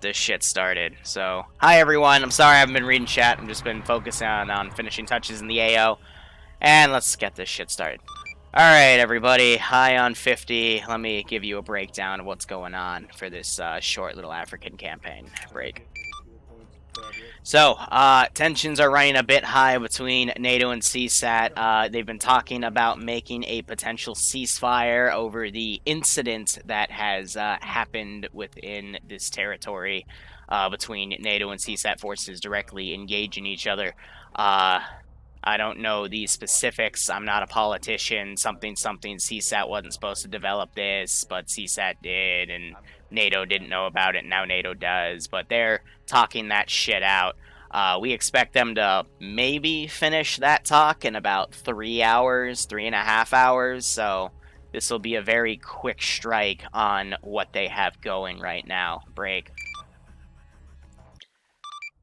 this shit started. So, hi everyone. I'm sorry I haven't been reading chat. I've just been focusing on finishing touches in the AO. And let's get this shit started. Alright, everybody. High on 50. Let me give you a breakdown of what's going on for this short little African campaign break. So, tensions are running a bit high between NATO and CSAT. They've been talking about making a potential ceasefire over the incident that has happened within this territory between NATO and CSAT forces directly engaging each other. I don't know the specifics. I'm not a politician. Something, CSAT wasn't supposed to develop this, but CSAT did, and NATO didn't know about it, now NATO does. But they're talking that shit out. We expect them to maybe finish that talk in about 3 hours, 3.5 hours, so this will be a very quick strike on what they have going right now. Break.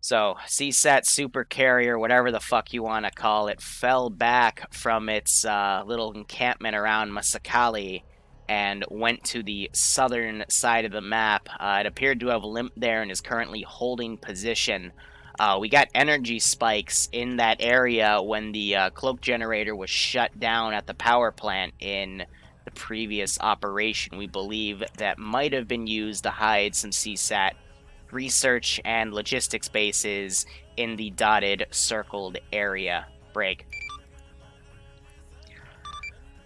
So, CSAT Super Carrier, whatever the fuck you want to call it, fell back from its little encampment around Masakali and went to the southern side of the map. It appeared to have limped there and is currently holding position. We got energy spikes in that area when the cloak generator was shut down at the power plant in the previous operation. We believe that might have been used to hide some CSAT research and logistics bases in the dotted circled area. Break.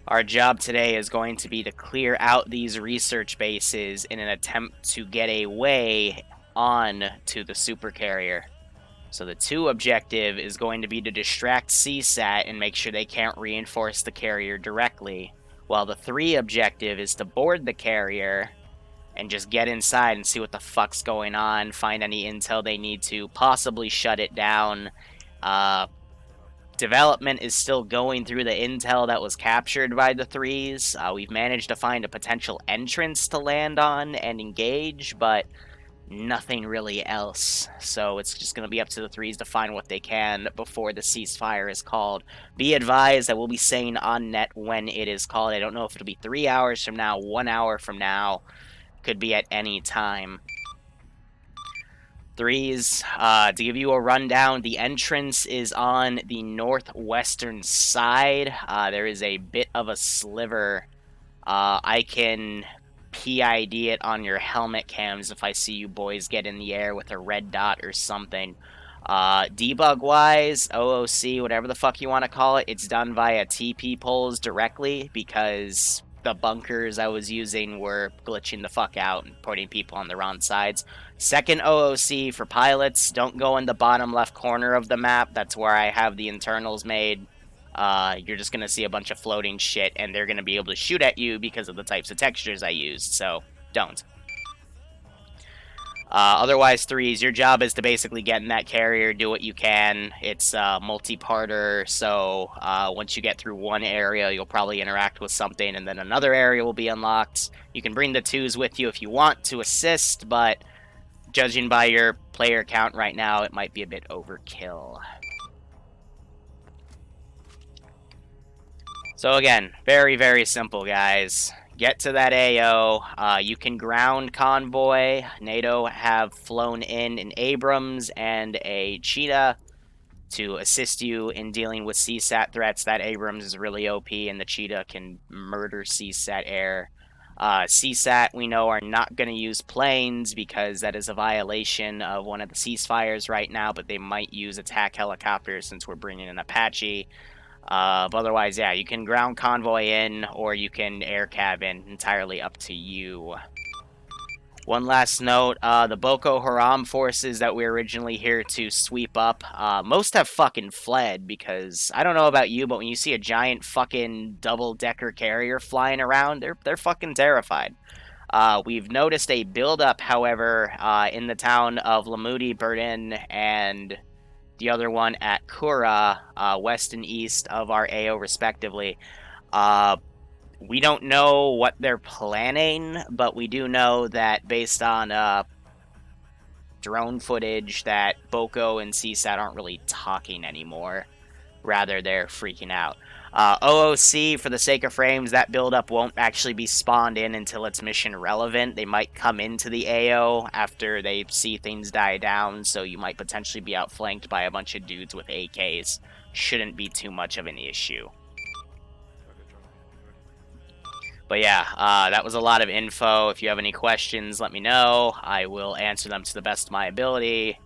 Our job today is going to be to clear out these research bases in an attempt to get a way on to the super carrier. So the 2 objective is going to be to distract CSAT and make sure they can't reinforce the carrier directly, while the 3 objective is to board the carrier and just get inside and see what the fuck's going on, find any intel they need to, possibly shut it down. Development is still going through the intel that was captured by the 3s. We've managed to find a potential entrance to land on and engage, but nothing really else. So it's just going to be up to the 3s to find what they can before the ceasefire is called. Be advised that we'll be saying on net when it is called. I don't know if it'll be 3 hours from now, 1 hour from now. Could be at any time. 3s, to give you a rundown, the entrance is on the northwestern side. There is a bit of a sliver. I can PID it on your helmet cams if I see you boys get in the air with a red dot or something. Debug-wise, OOC, whatever the fuck you want to call it, it's done via TP poles directly because the bunkers I was using were glitching the fuck out and putting people on the wrong sides. Second OOC for pilots, don't go in the bottom left corner of the map. That's where I have the internals made. You're just going to see a bunch of floating shit, and they're going to be able to shoot at you because of the types of textures I used, so don't. Otherwise, 3s, your job is to basically get in that carrier, do what you can. It's multi-parter, so once you get through one area, you'll probably interact with something, and then another area will be unlocked. You can bring the 2s with you if you want to assist, but judging by your player count right now, it might be a bit overkill. So again, very, very simple, guys. Get to that AO. You can ground convoy. NATO have flown in an Abrams and a Cheetah to assist you in dealing with CSAT threats. That Abrams is really OP, and the Cheetah can murder CSAT air. CSAT, we know, are not going to use planes because that is a violation of one of the ceasefires right now, but they might use attack helicopters since we're bringing in Apache. But otherwise, yeah, you can ground convoy in, or you can air cabin, entirely up to you. One last note, the Boko Haram forces that we were originally here to sweep up, most have fucking fled, because, I don't know about you, but when you see a giant fucking double-decker carrier flying around, they're fucking terrified. We've noticed a buildup, however, in the town of Lamudi, Burden, and the other one at Kura, west and east of our AO, respectively. We don't know what they're planning, but we do know that based on drone footage that Boko and CSAT aren't really talking anymore. Rather, they're freaking out. OOC, for the sake of frames, that buildup won't actually be spawned in until it's mission relevant. They might come into the AO after they see things die down, so you might potentially be outflanked by a bunch of dudes with AKs. Shouldn't be too much of an issue. But yeah, that was a lot of info. If you have any questions, let me know. I will answer them to the best of my ability.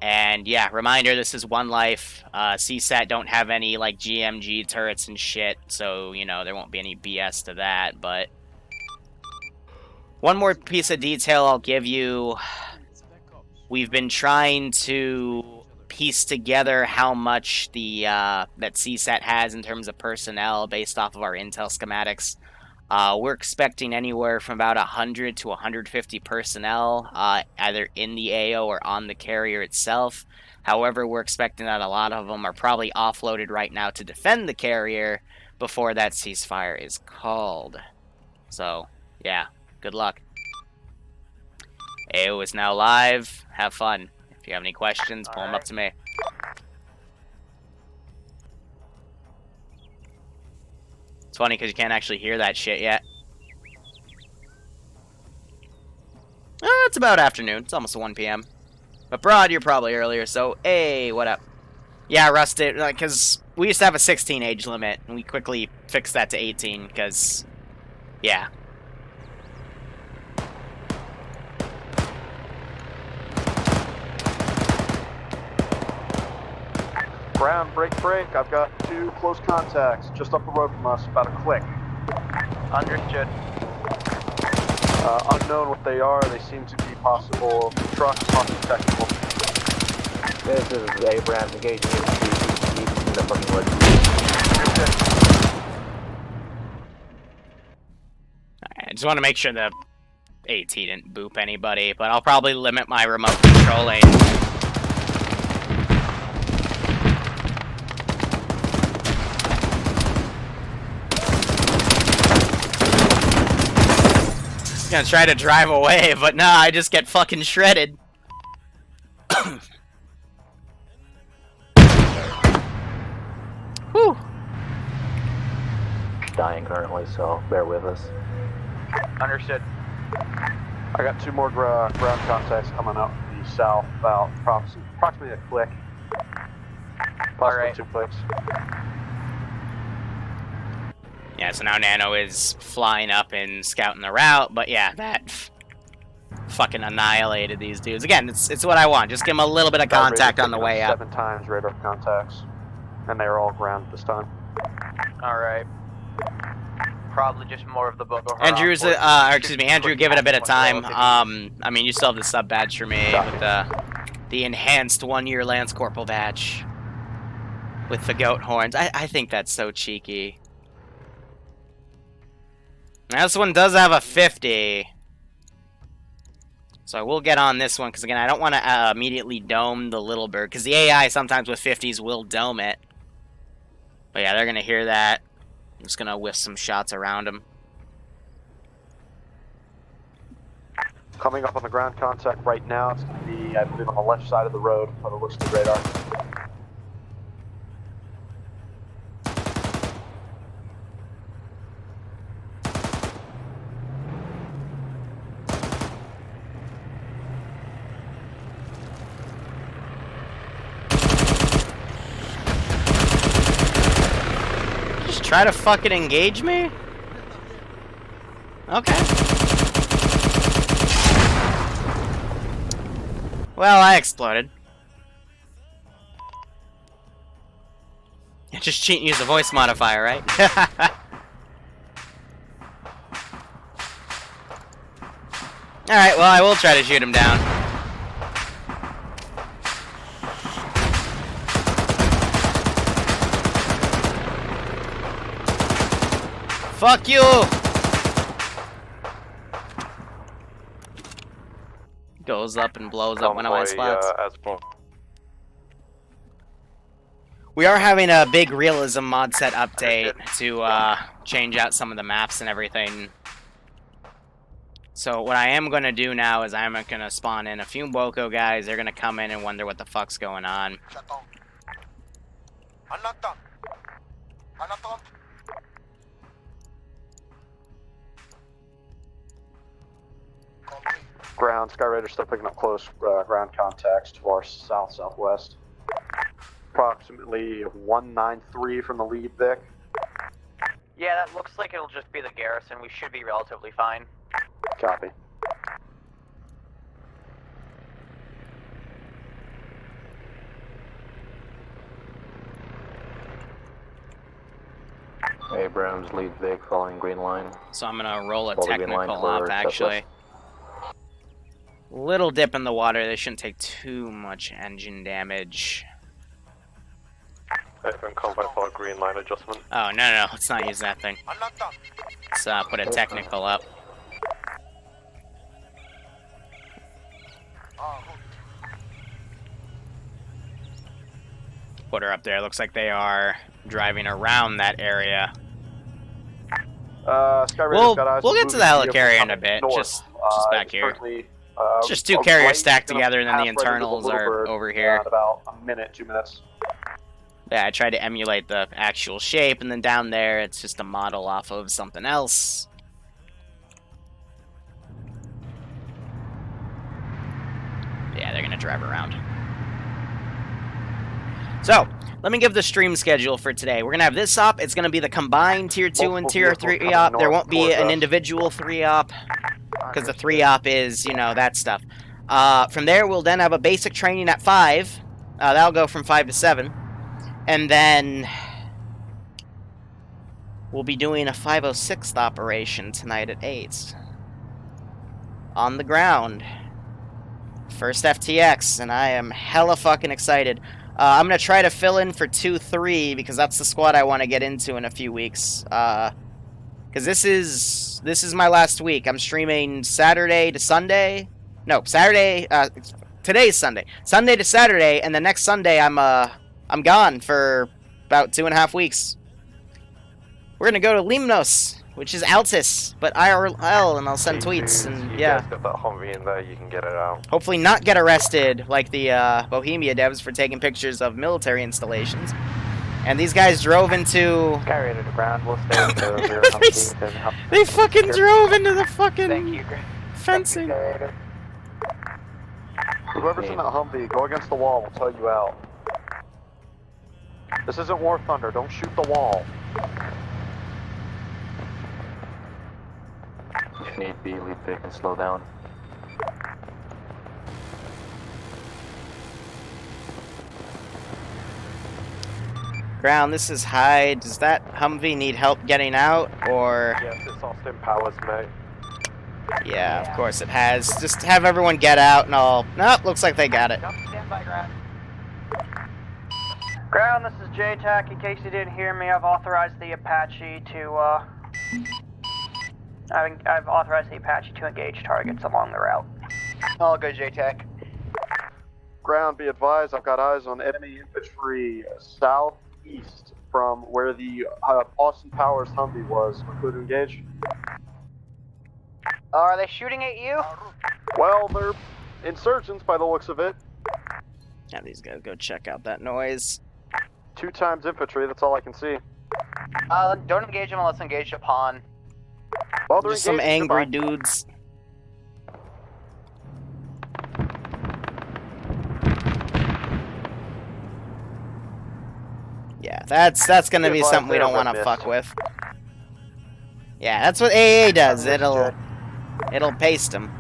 And yeah, reminder, this is one life. CSAT don't have any like GMG turrets and shit, so you know there won't be any BS to that. But one more piece of detail I'll give you. We've been trying to piece together how much the that CSAT has in terms of personnel based off of our intel schematics. We're expecting anywhere from about 100 to 150 personnel, either in the AO or on the carrier itself. However, we're expecting that a lot of them are probably offloaded right now to defend the carrier before that ceasefire is called. So, yeah, good luck. AO is now live. Have fun. If you have any questions, pull them up to me. It's funny because you can't actually hear that shit yet. It's about afternoon. It's almost 1 p.m. But Broad, you're probably earlier, so hey, what up? Yeah, Rusted, because we used to have a 16 age limit, and we quickly fixed that to 18, because, yeah. Ground, break. I've got 2 close contacts just up the road from us, about a click. Understood. Unknown what they are. They seem to be possible trucks, possible technical. This is Abraham engaging in the fucking woods. I just want to make sure the AT didn't boop anybody, but I'll probably limit my remote controlling. Gonna try to drive away, but nah, I just get fucking shredded. Whew. Dying currently, so bear with us. Understood. I got 2 more ground contacts coming up the south, about approximately a click. Possibly 2 clicks. Yeah, so now Nano is flying up and scouting the route, but yeah, that fucking annihilated these dudes. Again, it's what I want. Just give them a little bit of contact on the way up. 7 times radar contacts, and they are all ground this time. Alright. Probably just more of the Boko Haram. Andrew's, Andrew, give it a bit of time. I mean, you still have the sub badge for me with the enhanced 1-year Lance Corporal badge with the goat horns. I think that's so cheeky. Now, this one does have a 50. So I will get on this one, because again, I don't want to immediately dome the little bird, because the AI sometimes with 50s will dome it. But yeah, they're going to hear that. I'm just going to whiff some shots around them. Coming up on the ground contact right now, it's going to be, I believe, on the left side of the road, by the looks of the radar. Try to fucking engage me? Okay. Well, I exploded. Just cheat and use the voice modifier, right? Alright, well, I will try to shoot him down. Fuck you! Goes up and blows up one of my spots. We are having a big realism mod set update to change out some of the maps and everything. So what I am going to do now is I'm going to spawn in a few Boko guys. They're going to come in and wonder what the fuck's going on. Ground, Sky Raider still picking up close ground contacts to our south-southwest. Approximately 193 from the lead, Vic. Yeah, that looks like it'll just be the garrison. We should be relatively fine. Copy. Abrams, lead Vic, following green line. So I'm gonna roll a Follow green technical line for up, actually. southwest. Little dip in the water. They shouldn't take too much engine damage. F1 combat for green line adjustment. Oh, no. Let's not use that thing. Let's put a technical up. Put her up there. Looks like they are driving around that area. Sky Raider's got eyes We'll on get to the moving Helicarrier in a vehicles bit. north. Just back here. Currently, It's just two a carriers right stacked gonna together, and then the pass right into internals Little are Bird, over here. in about a minute, 2 minutes. Yeah, I tried to emulate the actual shape, and then down there, it's just a model off of something else. Yeah, they're gonna drive around. So, let me give the stream schedule for today. We're gonna have this op. It's gonna be the combined Tier 2 and Multiple Tier vehicles 3 coming op. There north won't be towards an us. individual 3 op, because the 3 op is, you know, that stuff. From there, we'll then have a basic training at 5. That'll go from 5 to 7. And then we'll be doing a 506th operation tonight at 8. On the ground. First FTX, and I am hella fucking excited. I'm going to try to fill in for 2-3, because that's the squad I want to get into in a few weeks. Because this is my last week. I'm streaming Saturday to Sunday. No, Saturday, today's Sunday. Sunday to Saturday, and the next Sunday I'm gone for about 2.5 weeks. We're gonna go to Limnos, which is Altus, but IRL, and I'll send tweets, and yeah. You guys got that Humvee in there, you can get it out. Hopefully not get arrested like the Bohemia devs for taking pictures of military installations. And these guys drove into... Sky Raider to ground, we'll stay with the rear Humvees and help. They fucking drove into the fucking Thank you. fencing. Thank you, Whoever's in that Humvee, go against the wall, we'll tell you out. This isn't War Thunder, don't shoot the wall. If need be, lead Vic and slow down. Ground, this is high. Does that Humvee need help getting out, or... Yes, it's Austin Powers, mate. Yeah, of course it has. Just have everyone get out and all... Nope, looks like they got it. Stand by, ground. Ground, this is JTAC. In case you didn't hear me, I've authorized the Apache to, I've authorized the Apache to engage targets along the route. All good, JTAC. Ground, be advised, I've got eyes on enemy infantry southeast from where the Austin Powers Humvee was. We're clear to engage. Are they shooting at you? Well, they're insurgents by the looks of it. Have these guys go check out that noise. 2 times infantry, that's all I can see. Don't engage them unless engaged upon. Well, they're Just some engaged, angry goodbye. dudes. Yeah, that's gonna be something we don't want to fuck with. Yeah, that's what AA does. It'll paste them.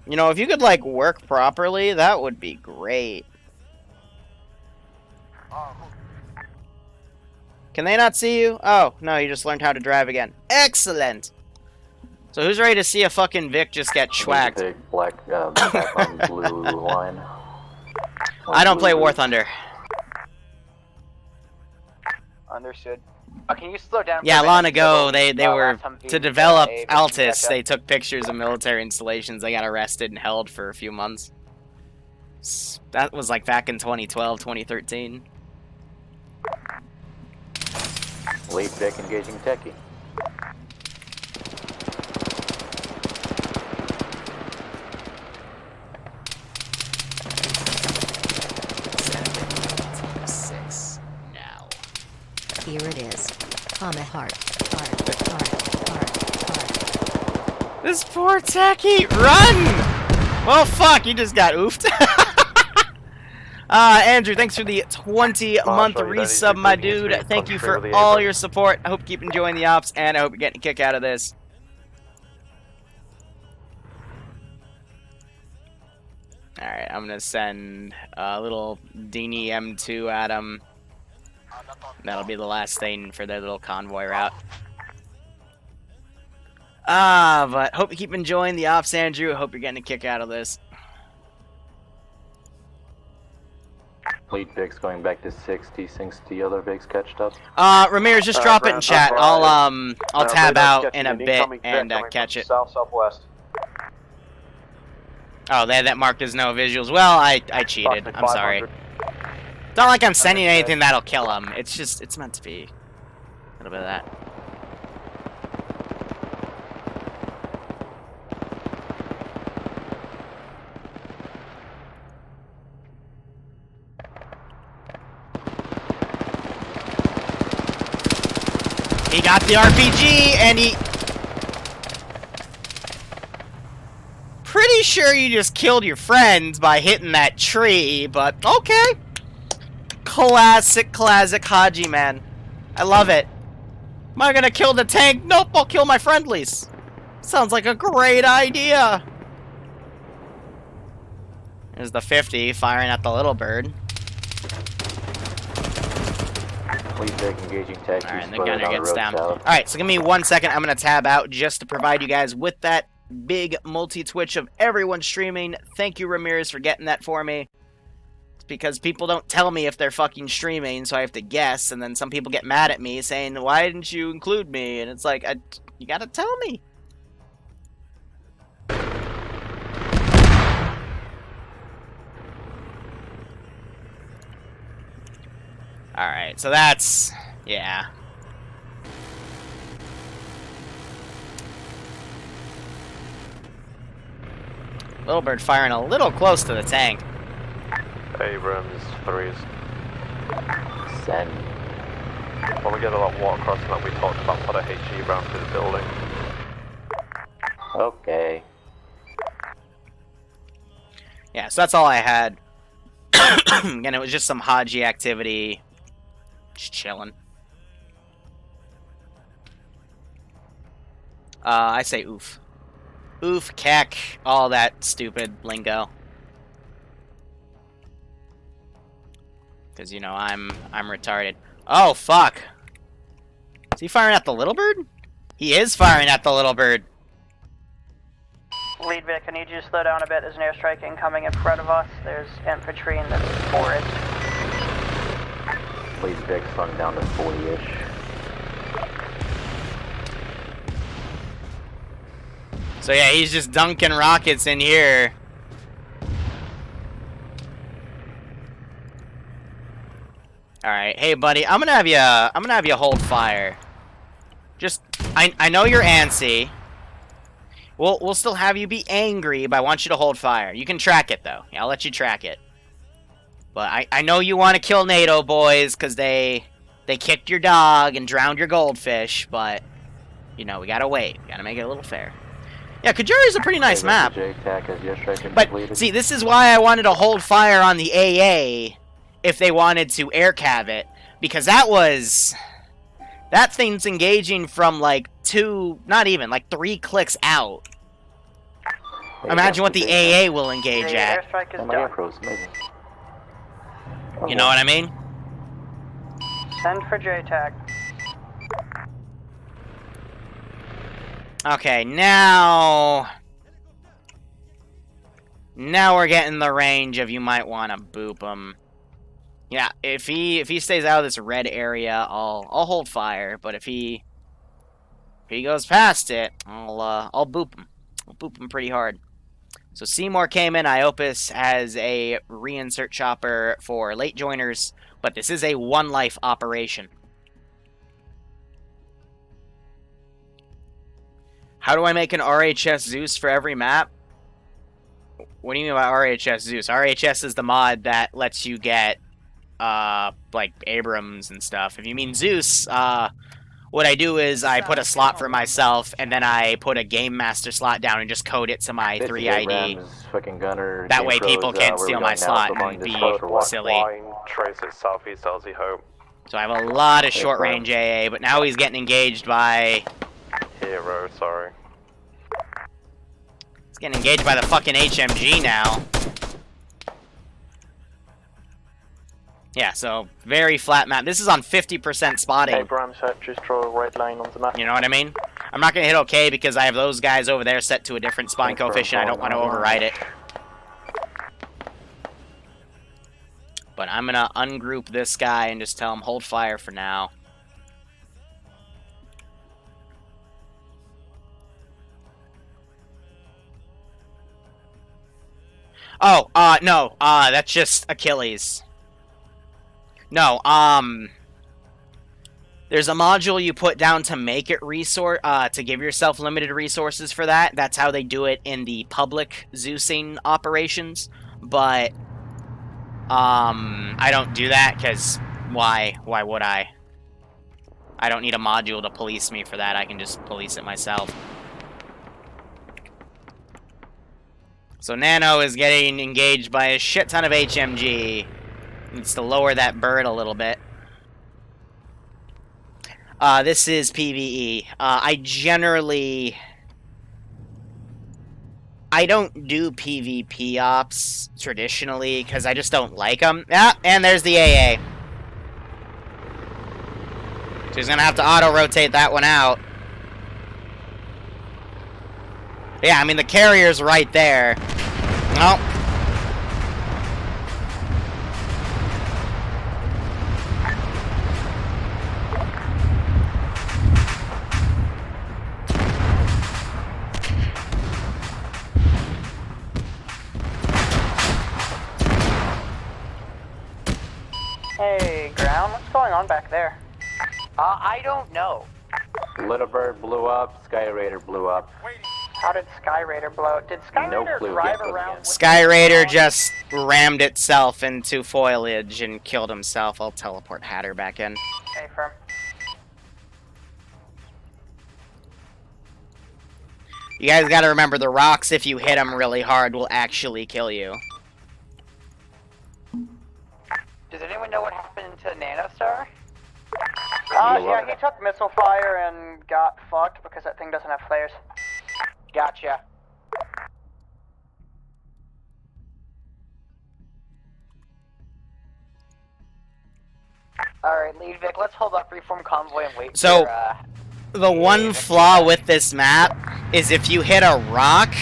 You know, if you could like work properly, that would be great. Can they not see you? Oh, no, you just learned how to drive again. Excellent! So who's ready to see a fucking Vic just get schwacked? Big black, back on blue line. I don't play War Thunder. Understood. Can you slow down? Yeah, for a long minute? ago, they were, last Humvee, to develop A, Altus, they took pictures of military installations. They got arrested and held for a few months. That was like back in 2012, 2013. Lead Vic engaging techie. Here it is. Heart. This poor techie, run! Well, fuck, you just got oofed. Andrew, thanks for the 20-month resub, my dude. Thank you for all your support. I hope you keep enjoying the ops, and I hope you're getting a kick out of this. Alright, I'm gonna send a little Dini M2 at him. That'll be the last thing for their little convoy route. But hope you keep enjoying the ops, Andrew. Hope you're getting a kick out of this. Lead Vic's going back to 60 since the other Vic's catched up. Ramirez, just drop it in chat. I'll tab out in a bit and catch it. Southwest. Oh, they had that marked as no visuals. Well, I cheated. I'm sorry. It's not like I'm sending anything that'll kill him. It's just, it's meant to be a little bit of that. He got the RPG, and he... Pretty sure you just killed your friends by hitting that tree, but okay. Classic Haji, man. I love it. Am I gonna kill the tank? Nope, I'll kill my friendlies. Sounds like a great idea. There's the 50 firing at the little bird. Engaging tech. Alright, the gunner gets down. Alright, so give me 1 second. I'm going to tab out just to provide you guys with that big multi-twitch of everyone streaming. Thank you, Ramirez, for getting that for me. It's because people don't tell me if they're fucking streaming, so I have to guess, and then some people get mad at me saying, why didn't you include me? And it's like, you gotta tell me. Alright, so that's... yeah. Little bird firing a little close to the tank. Abrams, 3s. Send. When we get a lot of water crossing like we talked about, put a HE round through the building. Okay. Yeah, so that's all I had. Again, it was just some Haji activity. Just chilling. I say oof. Oof, keck, all that stupid lingo. Because, you know, I'm retarded. Oh, fuck. Is he firing at the little bird? He is firing at the little bird. Lead Vic, I need you to slow down a bit. There's an airstrike incoming in front of us. There's infantry in the forest. Lead Vic slowing down to 40-ish. So yeah, he's just dunking rockets in here. All right, hey buddy, I'm gonna have you hold fire. Just, I know you're antsy. We'll still have you be angry, but I want you to hold fire. You can track it though. Yeah, I'll let you track it. But I know you want to kill NATO boys because they kicked your dog and drowned your goldfish. But you know we gotta wait. We gotta make it a little fair. Yeah, Kajuri's a pretty nice map. But see, this is why I wanted to hold fire on the AA if they wanted to air cav it, because that thing's engaging from like not even like 3 clicks out. Imagine what the AA will engage at. You know what I mean? Send for JTAC. Okay, now we're getting the range of you might want to boop him. Yeah, if he stays out of this red area, I'll hold fire. But if he goes past it, I'll boop him. I'll boop him pretty hard. So Seymour came in. Iopus has a reinsert chopper for late joiners, but this is a one life operation. How do I make an RHS Zeus for every map? What do you mean by RHS Zeus? RHS is the mod that lets you get like Abrams and stuff. If you mean Zeus, what I do is I put a slot for myself, and then I put a Game Master slot down and just code it to my This 3 is ID. Abrams, fucking gunner. That Game way Pros, people can't where steal we my going now? slot Still going and this be code or what? silly. Line, trace it southeast LZ Hope. So I have a lot of short-range AA, but now he's getting engaged by... Hero, sorry. He's getting engaged by the fucking HMG now. Yeah, so very flat map. This is on 50% spotting. Abrams, just draw a red line on the map. You know what I mean? I'm not going to hit OK because I have those guys over there set to a different spotting coefficient. I don't want to override it. But I'm going to ungroup this guy and just tell him hold fire for now. Oh, no, that's just Achilles. No, there's a module you put down to make it to give yourself limited resources for that. That's how they do it in the public Zeusing operations. But, I don't do that, because why? Why would I? I don't need a module to police me for that. I can just police it myself. So Nano is getting engaged by a shit ton of HMG. Needs to lower that bird a little bit. This is PvE. I don't do PvP ops traditionally because I just don't like them. Yeah, and there's the AA. So he's gonna have to auto-rotate that one out. Yeah, I mean, the carrier's right there. Oh. Hey, Ground, what's going on back there? I don't know. Little Bird blew up, Sky Raider blew up. How did Sky Raider blow? Did Sky No Raider clue drive yet, around? but Sky Raider just rammed itself into foliage and killed himself. I'll teleport Hatter back in. Hey, firm. You guys gotta remember, the rocks, if you hit them really hard, will actually kill you. Does anyone know what happened to Nanostar? Yeah, he took missile fire and got fucked because that thing doesn't have flares. Gotcha. Alright, lead Vic, let's hold up reform convoy and wait So, for, the one flaw with this map is if you hit a rock,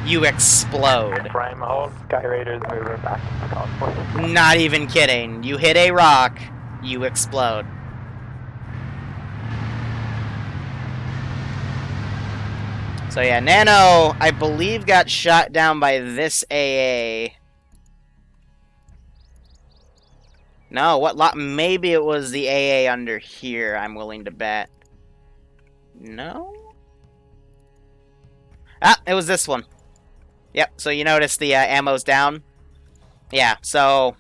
you explode. Prime hold, Sky Raiders moving back to the convoy. Not even kidding. You hit a rock, you explode. So yeah, Nano, I believe, got shot down by this AA. No, what lot? Maybe it was the AA under here, I'm willing to bet. No? Ah, it was this one. Yep, so you notice the ammo's down? Yeah, so...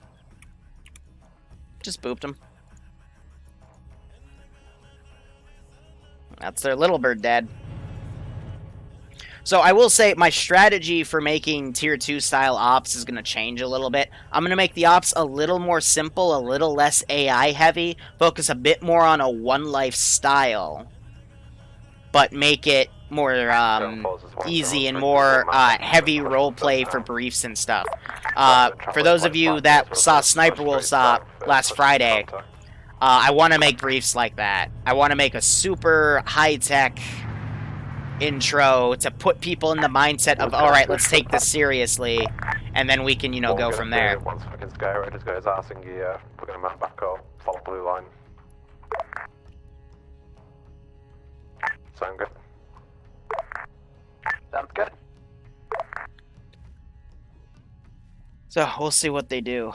just booped him. That's their little bird dead. So I will say my strategy for making Tier 2 style ops is going to change a little bit. I'm going to make the ops a little more simple, a little less AI heavy, focus a bit more on a one-life style, but make it more easy and more heavy roleplay for briefs and stuff. For those of you that saw Sniper Wolf's op last Friday, I want to make briefs like that. I want to make a super high-tech intro to put people in the mindset of, alright, let's take this seriously, and then we can, you know, go from there. Once fucking Sky Raiders got his ass in gear, we're gonna mount back up, follow blue line. Sound good? Sounds good. So, we'll see what they do.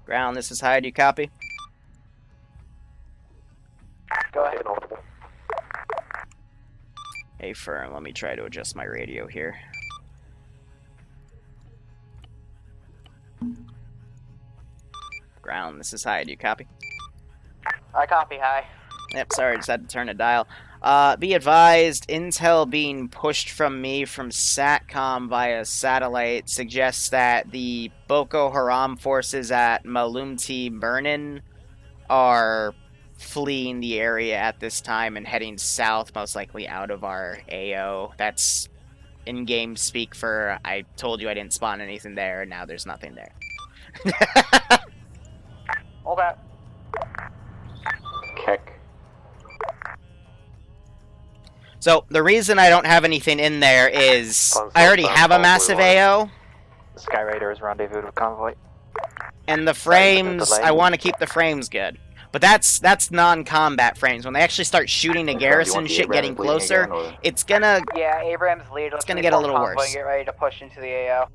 Ground, this is high, do you copy? Go ahead. Inaudible. Hey, firm, let me try to adjust my radio here. Ground, this is high. Do you copy? I copy, high. Yep, sorry, just had to turn a dial. Be advised, intel being pushed from me from SATCOM via satellite suggests that the Boko Haram forces at Malumti Burnin are fleeing the area at this time and heading south, most likely out of our AO. That's in-game speak for, I told you I didn't spawn anything there, and now there's nothing there. Hold that. Keck. So, the reason I don't have anything in there is I already have a massive AO, Skyraider is rendezvoused with convoy. and the frames, I want to keep the frames good. But that's non-combat frames. When they actually start shooting a garrison shit getting closer, it's gonna... Yeah, Abrams lead. It's gonna get a little worse. Get ready to push into the AO.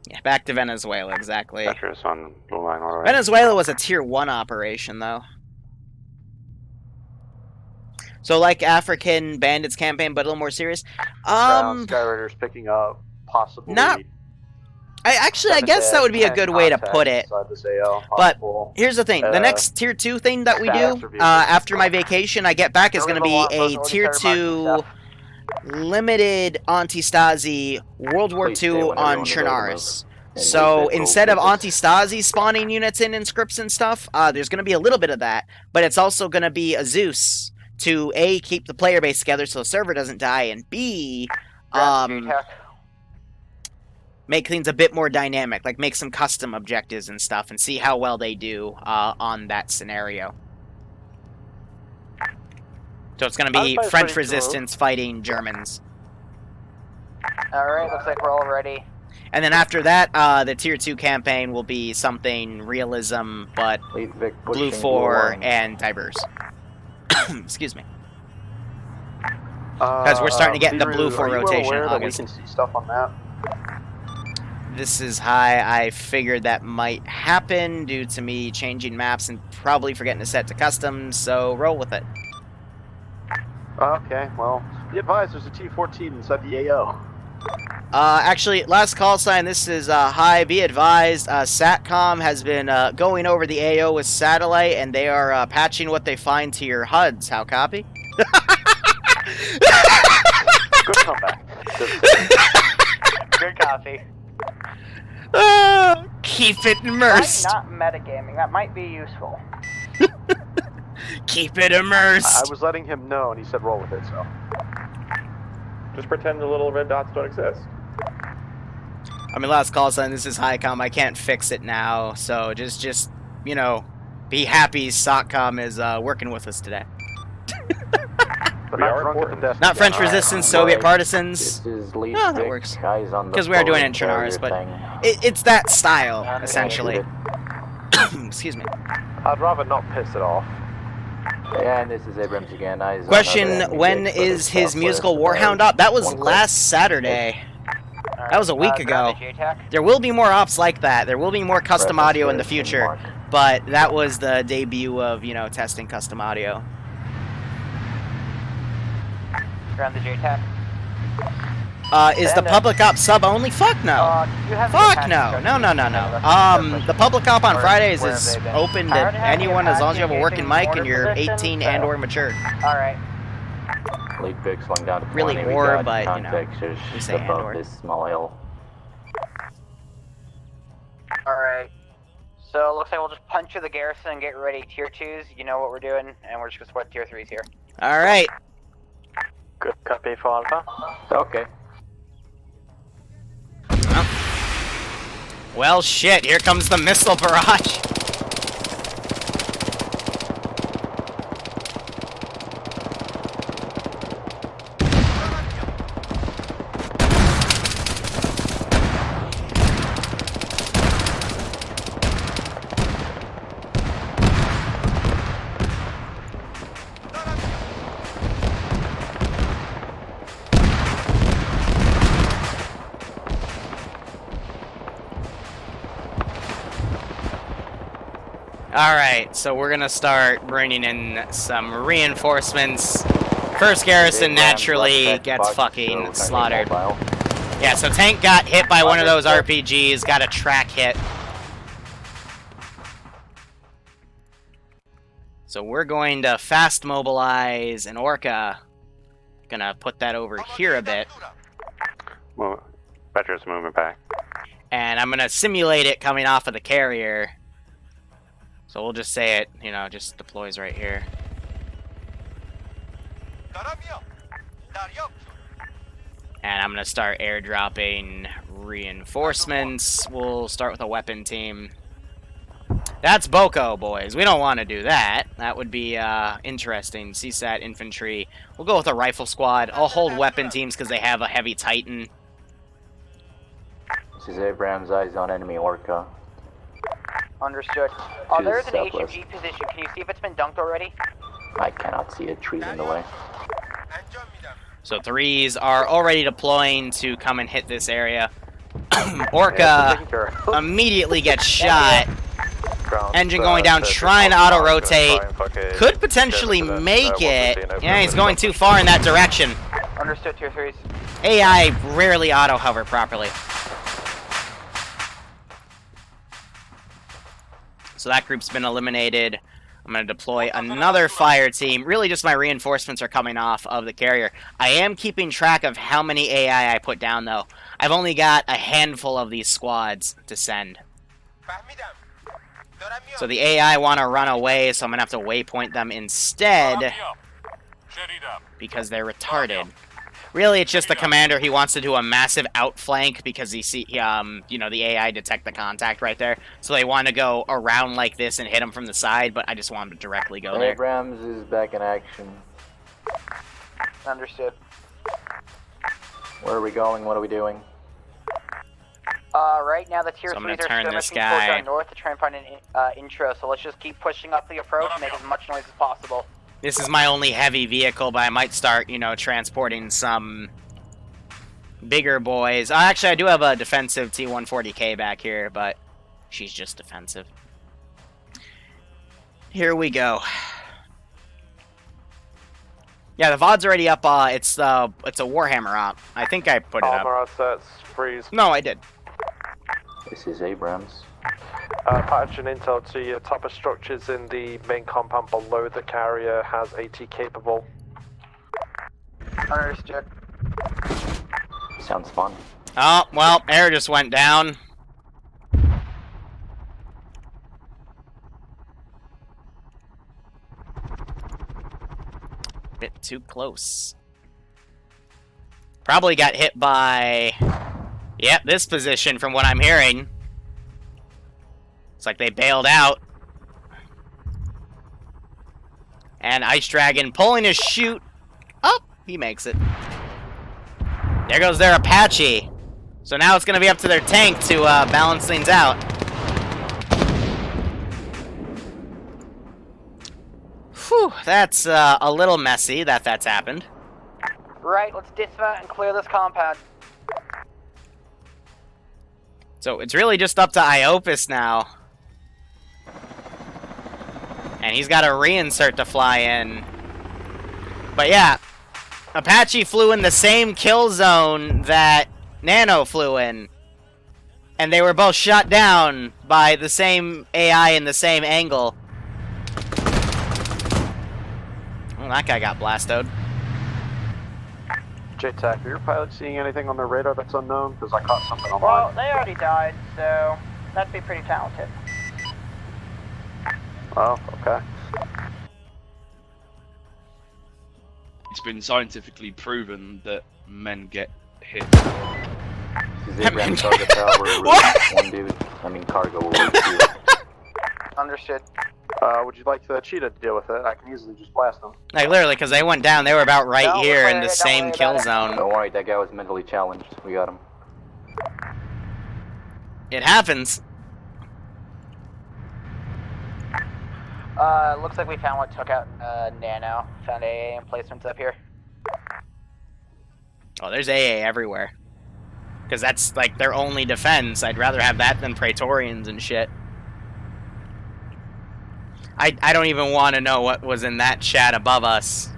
Yeah, back to Venezuela, exactly. Vectors on blue line, alright. Venezuela was a tier 1 operation, though. So, like African Bandits campaign, but a little more serious. Skyraider's picking up, possibly. Not... I guess that would be a good way to put it. But here's the thing: the next tier 2 thing that we do after my vacation, I get back, is going to be a tier 2 limited Anti-Stasi World War II on Chernarus. So instead of Anti-Stasi spawning units in scripts and stuff, there's going to be a little bit of that, but it's also going to be a Zeus to A, keep the player base together so the server doesn't die, and B, make things a bit more dynamic, like make some custom objectives and stuff, and see how well they do on that scenario. So it's going to be French resistance fighting Germans. Alright, looks like we're all ready. And then after that, the tier 2 campaign will be something realism, but Blue 4 and diverse. Excuse me. Because we're starting to get the Blue 4 rotation in August. We can see stuff on that. This is high. I figured that might happen due to me changing maps and probably forgetting to set to custom, so roll with it. Okay, well, be advised there's a T-14 inside the AO. Actually, last call sign, this is high. Be advised, SATCOM has been going over the AO with satellite, and they are patching what they find to your HUDs. How copy? Good comeback. Good copy. Keep it immersed. Not metagaming. That might be useful. Keep it immersed. I was letting him know, and he said roll with it, so. Just pretend the little red dots don't exist. I mean, last call sign, this is Highcom. I can't fix it now, so just you know, be happy SOCCOM is working with us today. But not French resistance, Soviet partisans. This is that works. Because we are doing it in Chernarus, but it's that style, essentially. Excuse me. I'd rather not piss it off. Yeah, and this is Abrams again. Question, when is his musical Warhound up? That was last Saturday. That was a week ago. There will be more ops like that. There will be more custom audio in the future. But that was the debut of, you know, testing custom audio. Ground the JTAC. Is the public op sub only? Fuck no. Fuck no. No. The public op on Fridays is open to anyone as long as you have a working mic and you're 18 and or matured. Alright. Lead Vic swung down to really 20. or, but, you know, we say and above or. this small hill. Alright. So it looks like we'll just punch through the garrison and get ready. Tier 2s, you know what we're doing, and we're just gonna spread tier 3s here. Alright. Good copy for Alpha. Okay. Well, shit, here comes the missile barrage. Alright, so we're gonna start bringing in some reinforcements. First garrison naturally gets fucking slaughtered. Yeah, so tank got hit by one of those RPGs, got a track hit. So we're going to fast mobilize an Orca. Gonna put that over here a bit. Veterans moving back. And I'm gonna simulate it coming off of the carrier. So we'll just say it, you know, just deploys right here. And I'm gonna start airdropping reinforcements. We'll start with a weapon team. That's Boko, boys. We don't want to do that. That would be interesting. CSAT infantry. We'll go with a rifle squad. I'll hold weapon teams because they have a heavy Titan. This is Abrams, eyes on enemy Orca. Understood. There's an HMG position. Can you see if it's been dunked already? I cannot see it, trees in the way. So 3s are already deploying to come and hit this area. Orca immediately gets shot. Engine going down, trying to auto-rotate. Could potentially make it. Yeah, he's going too far in that direction. Understood, tier 3s. AI rarely auto-hover properly. So that group's been eliminated. I'm going to deploy another fire team. Really just my reinforcements are coming off of the carrier. I am keeping track of how many AI I put down, though. I've only got a handful of these squads to send. So the AI want to run away, so I'm going to have to waypoint them instead. Because they're retarded. Really, it's just the commander. He wants to do a massive outflank because he see, you know, the AI detect the contact right there. So they want to go around like this and hit him from the side, but I just want him to directly go there. Abrams is back in action. Understood. Where are we going? What are we doing? Right now the tier 3s are turn this skirmishing towards guy. our north to try and find an intro, so let's just keep pushing up the approach and make as much noise as possible. This is my only heavy vehicle, but I might start, you know, transporting some bigger boys. Actually, I do have a defensive T-140K back here, but she's just defensive. Here we go. Yeah, the VOD's already up. It's a Warhammer op. I think I put it up. Armor assets, freeze. No, I did. This is Abrams. Patch and intel to your top of structures in the main compound below the carrier has AT capable. Understood. Sounds fun. Oh, well, air just went down. Bit too close. Probably got hit by... Yep, this position from what I'm hearing. It's like they bailed out. And Ice Dragon pulling his chute. Oh, he makes it. There goes their Apache. So now it's going to be up to their tank to balance things out. Whew, that's a little messy that's happened. Right, let's dismount and clear this compound. So it's really just up to Iopus now. And he's got a reinsert to fly in. But yeah, Apache flew in the same kill zone that Nano flew in. And they were both shot down by the same AI in the same angle. Well, that guy got blastoed. JTAC, are your pilots seeing anything on their radar that's unknown? Because I caught something on Well, mine. they already died, so that'd be pretty talented. Oh, okay. It's been scientifically proven that men get hit. This is Abrams, target tower. One dude. I mean, cargo will wait too. Understood. Would you like the cheetah to deal with it? I can easily just blast them. Like, literally, because they went down. They were about right No, here in don't the worry same about kill it. zone. Don't worry, that guy was mentally challenged. We got him. It happens. Looks like we found what took out Nano. Found AA emplacements up here. Oh, there's AA everywhere. Because that's, like, their only defense. I'd rather have that than Praetorians and shit. I don't even want to know what was in that chat above us.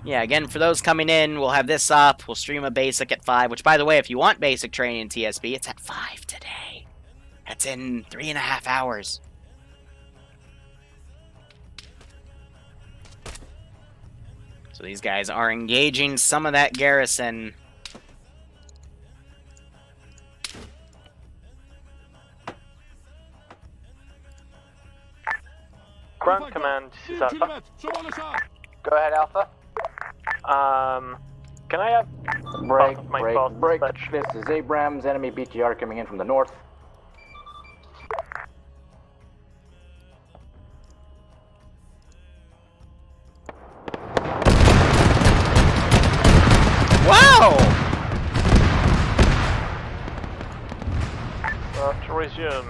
Yeah, again, for those coming in, we'll have this up. We'll stream a basic at 5, which, by the way, if you want basic training in TSB, it's at 5 today. That's in 3.5 hours. So these guys are engaging some of that garrison. Ground command, this is Alpha. Go ahead, Alpha. Can I have Break, part of my break, fast break. dispatch? This is Abrams, enemy BTR coming in from the north. Wow! To resume,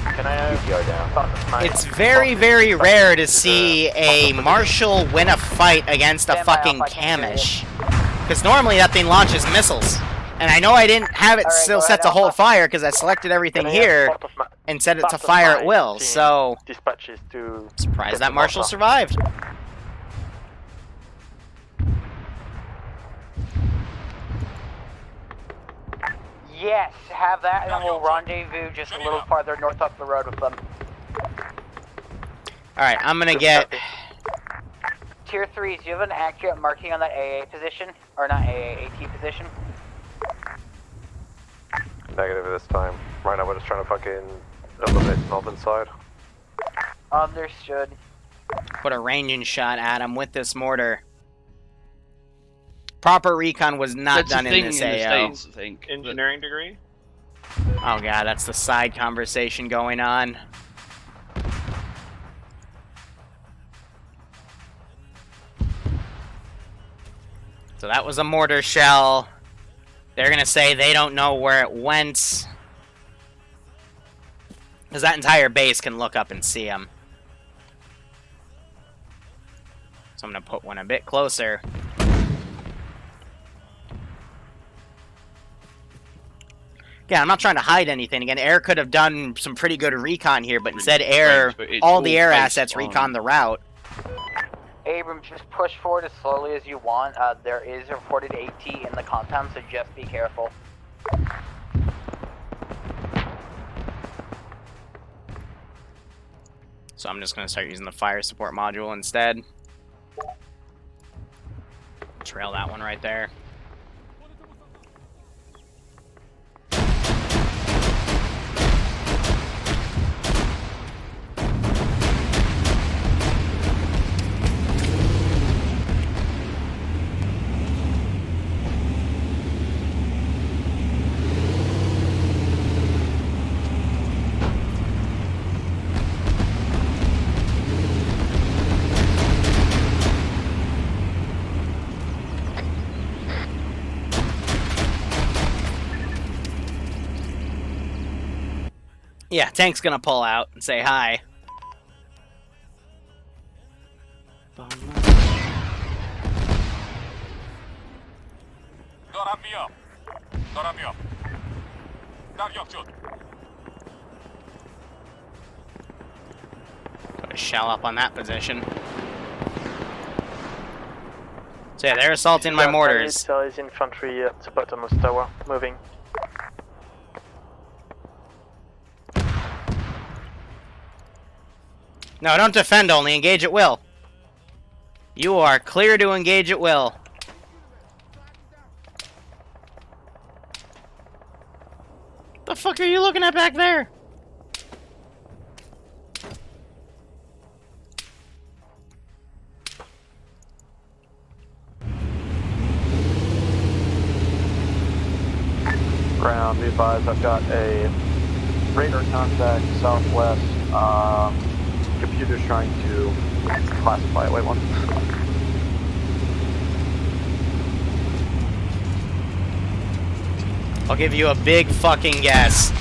can I have BTR down. part of my It's very, very rare to see a Marshal win a fight against a Stand by, fucking Alpha, I can hear Kamish. Because normally that thing launches missiles. And I know I didn't have it Alright, still go set ahead, to hold Alpha. fire because I selected everything Can I have here part of my- and set it to part of fire my at will. team So, dispatches to surprised get that to Marshal Alpha. survived. Yes, have that, and then we'll rendezvous just a little farther north up the road with them. Alright, I'm gonna get... Tier 3s, do you have an accurate marking on that AA position? Or not AA, AT position? Negative this time. Right now we're just trying to fucking eliminate the northern side. Understood. Put a ranging shot at him with this mortar. Proper recon was not That's done a in thing this in the AO. States, I think. Engineering degree? Oh god, that's the side conversation going on. So that was a mortar shell. They're gonna say they don't know where it went. Because that entire base can look up and see them. So I'm gonna put one a bit closer. Yeah, I'm not trying to hide anything. Again, air could have done some pretty good recon here, but instead air, But it's all the air based assets on- recon the route. Abram, just push forward as slowly as you want. There is a reported AT in the compound, so just be careful. So I'm just going to start using the fire support module instead. Trail that one right there. Yeah, tank's gonna pull out and say hi. Put a shell up on that position. So yeah, they're assaulting my mortars. There is infantry at the bottom of the tower, moving. No, don't defend only, engage at will. You are clear to engage at will. The fuck are you looking at back there? Ground, be advised, I've got a radar contact southwest. Computer's trying to classify it. Wait one. I'll give you a big fucking guess.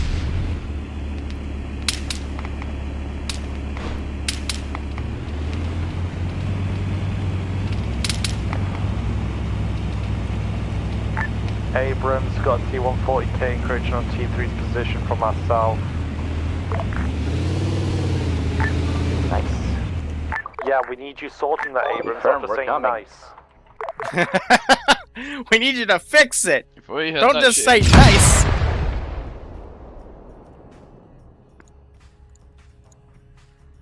Abrams got T-140K encroaching on T3's position from our south. Nice. Yeah, we need you sorting that, Abrams, Confirm, after we're saying coming. nice. We need you to fix it. If we heard Don't that just shit, say nice.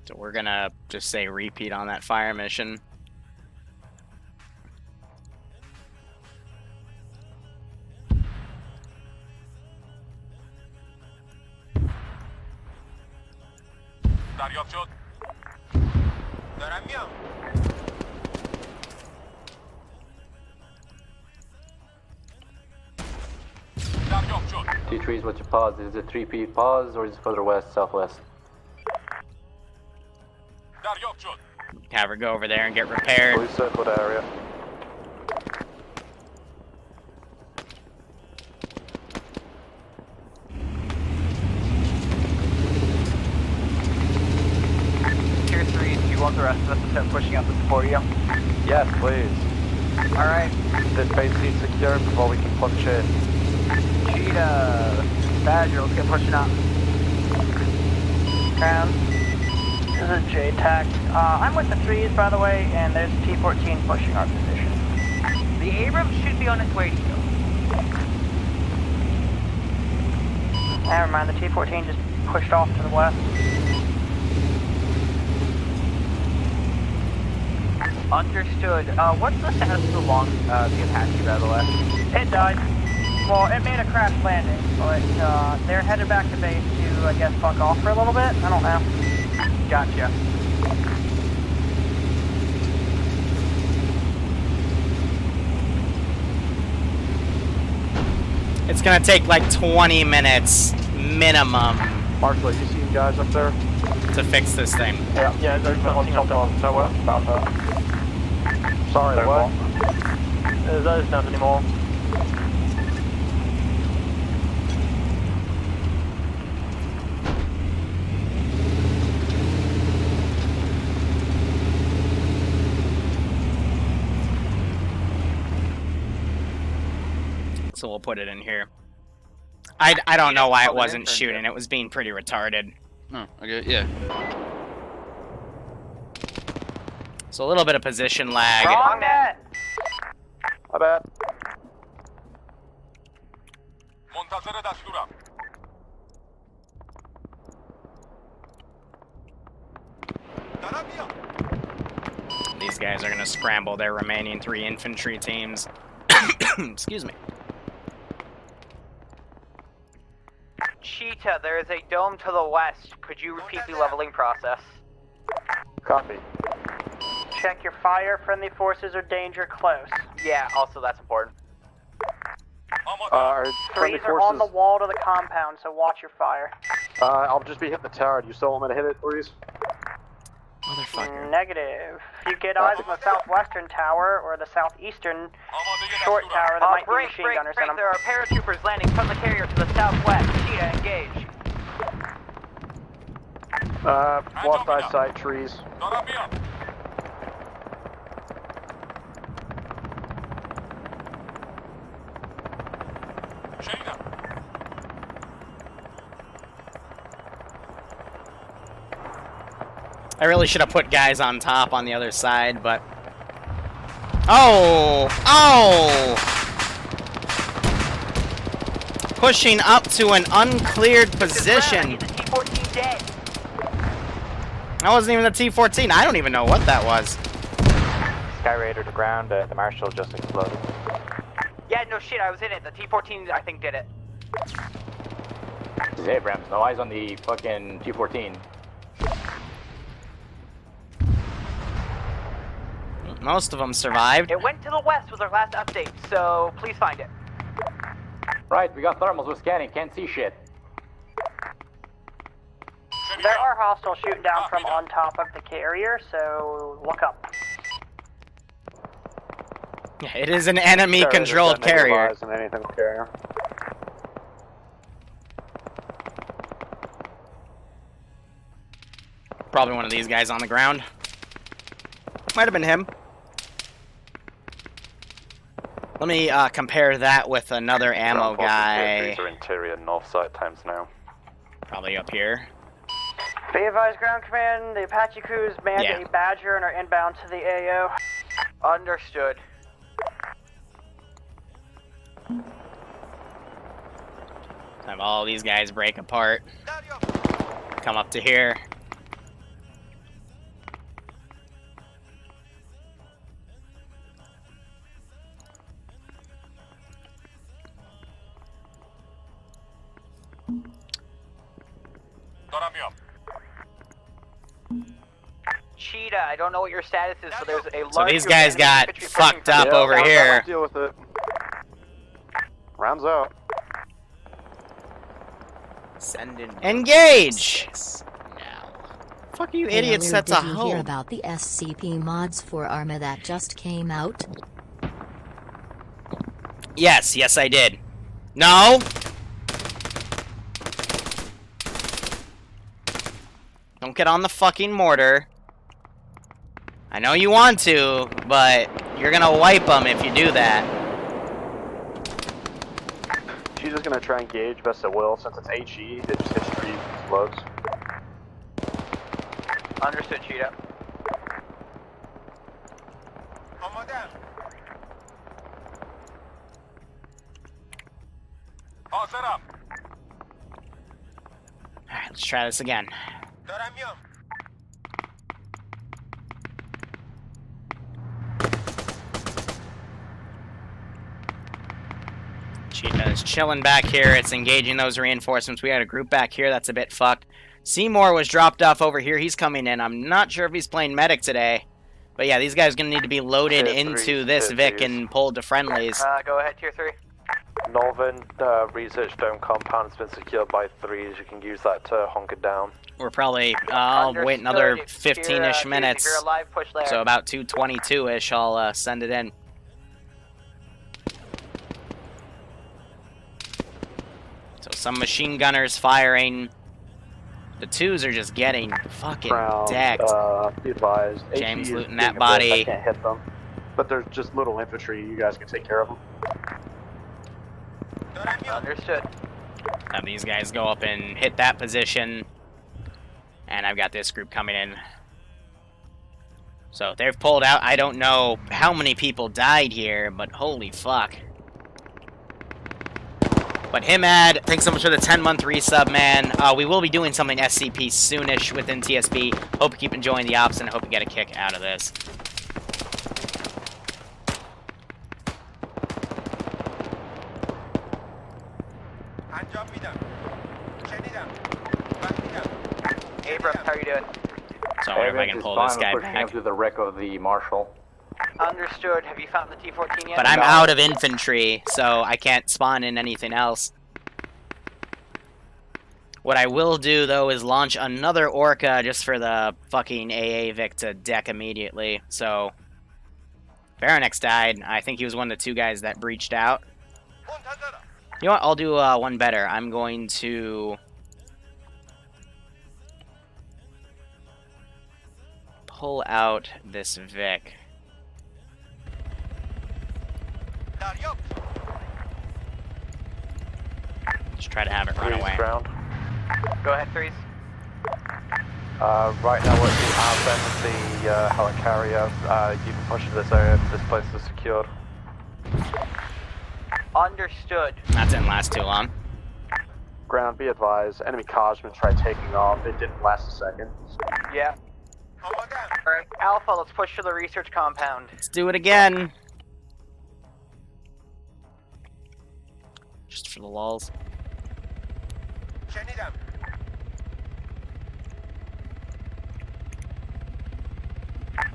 So we're gonna just say repeat on that fire mission. Two trees, what's your pause? Is it 3P pause or is it further west, southwest? Have her go over there and get repaired. Blue circled area. Tier 3, do you want the rest of us to start pushing up and support you? Yes, please. Alright. This base needs secure before we can punch in. Cheetah, Badger, let's get pushing up. Ground. This is J-TAC. I'm with the 3s, by the way, and there's T-14 pushing our position. The Abrams should be on its way to you. Never mind, the T-14 just pushed off to the west. Understood. What's the status of the Apache, by the way? It died. Well, it made a crash landing, but they're headed back to base to, I guess, fuck off for a little bit. I don't know. Gotcha. It's gonna take like 20 minutes minimum Marshall, you seen guys up there? to fix this thing. Yeah, there's one top on tower. Sorry, what? There's none anymore. So we'll put it in here. I don't know why it wasn't shooting. It was being pretty retarded. Oh, okay, yeah. So a little bit of position lag. Wrong net. My bad. These guys are gonna scramble their remaining 3 infantry teams. Excuse me. Cheetah, there is a dome to the west. Could you repeat the leveling process? Copy. Check your fire. Friendly forces are danger close. Yeah, also that's important. Our friendly 3s are on the forces. wall to the compound, so watch your fire. I'll just be hitting the tower. Do you still want me to hit it, please? Motherfucker. Negative. If you get eyes on the southwestern tower or the southeastern short tower, there might be machine gunners in them. There are paratroopers landing from the carrier to the southwest. Cheetah, engage. Lost eyesight, trees. I really should have put guys on top on the other side, but... Oh! Oh! Pushing up to an uncleared position. Is the T-14 dead? That wasn't even the T-14. I don't even know what that was. Sky Raider to ground, the Marshal just exploded. Yeah, no shit, I was in it. The T-14, I think, did it. This is Abrams, no eyes on the fucking T-14. Most of them survived. It went to the west with our last update, so please find it. Right, we got thermals, we're scanning, can't see shit. There are hostiles shooting down from on top of the carrier, so look up. Yeah, it is an enemy-controlled carrier. Eyes on anything with carrier. Probably one of these guys on the ground. Might have been him. Let me compare that with another ammo guy. Are interior north side times now. Probably up here. Be advised, ground command, the Apache crews manned Yeah. a Badger and are inbound to the AO. Understood. Have all these guys break apart. Come up to here. Cheetah, I don't know what your status is, but there's a large. So these guys got fucked up Yeah, over I'll here. deal with it. Rounds out. Send in. Engage! Now. Fuck you idiots, Liru, that's a did you hear home. about the SCP mods for Arma that just came out? Yes, I did. No! Don't get on the fucking mortar. I know you want to, but you're gonna wipe them if you do that. She's just gonna try and gauge best it will. Since it's HE, it just hits trees and explodes. Understood, Cheetah. Alright, let's try this again. Cheetah is chilling back here. It's engaging those reinforcements. We had a group back here that's a bit fucked. Seymour was dropped off over here. He's coming in. I'm not sure if he's playing medic today. But yeah, these guys are going to need to be loaded into this Vic and pulled to friendlies. Go ahead, tier 3. Northern research dome compound has been secured by 3s. You can use that to honk it down. We're probably, I'll wait another Understood. 15-ish If minutes. you're alive, push there. So about 2:22-ish, I'll send it in. So some machine gunners firing. The 2s are just getting fucking decked. Be advised. James HE is looting being that a body. bitch. I can't hit them. But there's just little infantry. You guys can take care of them. Understood. Have these guys go up and hit that position. And I've got this group coming in. So they've pulled out. I don't know how many people died here, but holy fuck. But Himad, thanks so much for the 10-month resub, man. We will be doing something SCP soonish within TSB. Hope you keep enjoying the ops, and I hope you get a kick out of this. Abrams, how are you doing? So I wonder if I can pull this guy back. To the wreck of the Marshall. Understood. Have you found the T-14 yet? But I'm out of infantry, so I can't spawn in anything else. What I will do, though, is launch another Orca just for the fucking AA Vic to deck immediately. So, Varanex died. I think he was one of the 2 guys that breached out. You know what? I'll do one better. I'm going to pull out this Vic. Just try to have it run away. Ground. Go ahead, 3s. Right now we're at the arm end of the Helicarrier. You can push into this area. This place is secured. Understood. That didn't last too long. Ground, be advised. Enemy Cosman tried taking off. It didn't last a second. Yeah. Alright, Alpha, let's push to the research compound. Let's do it again. Just for the lulz.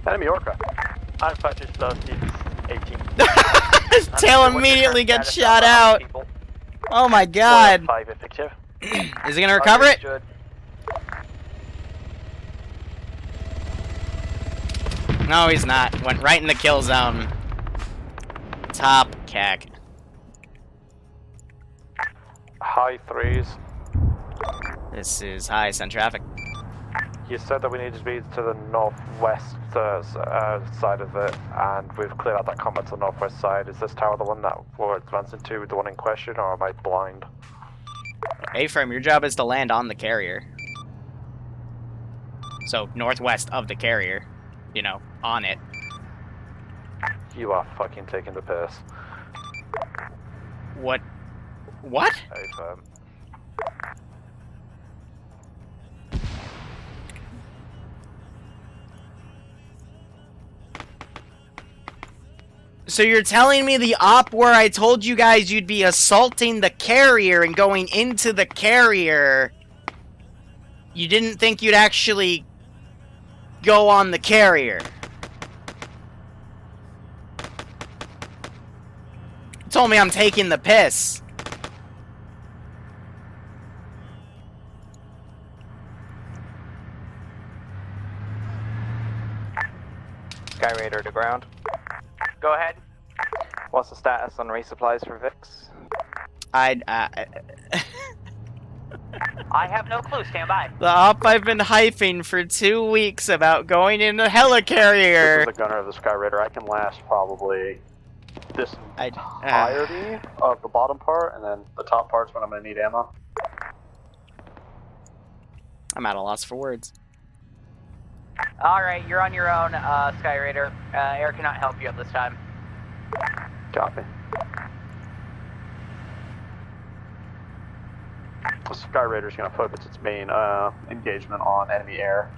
Enemy Orca. Alpha is 18. His tail immediately gets shot out. Oh my god. 5 effective. Is he gonna recover it? Understood. No, he's not. Went right in the kill zone. Top cack. High 3s. This is high send traffic. You said that we needed to be to the northwest side of it, and we've cleared out that combat to the northwest side. Is this tower the one that we're advancing to, the one in question, or am I blind? A-frame, your job is to land on the carrier. So, northwest of the carrier. You know, on it. You are fucking taking the piss. What? What? Affirm. So you're telling me the op where I told you guys you'd be assaulting the carrier and going into the carrier, you didn't think you'd actually go on the carrier? You told me I'm taking the piss. Sky Raider to ground. Go ahead. What's the status on resupplies for Vix? I have no clue. Stand by. The op I've been hyping for 2 weeks about going in a helicarrier. This is the gunner of the Sky Raider. I can last probably this entirety of the bottom part, and then the top part's when I'm going to need ammo. I'm at a loss for words. Alright, you're on your own, Sky Raider. Air cannot help you at this time. Copy. The Sky Raider's going to focus its main engagement on enemy air.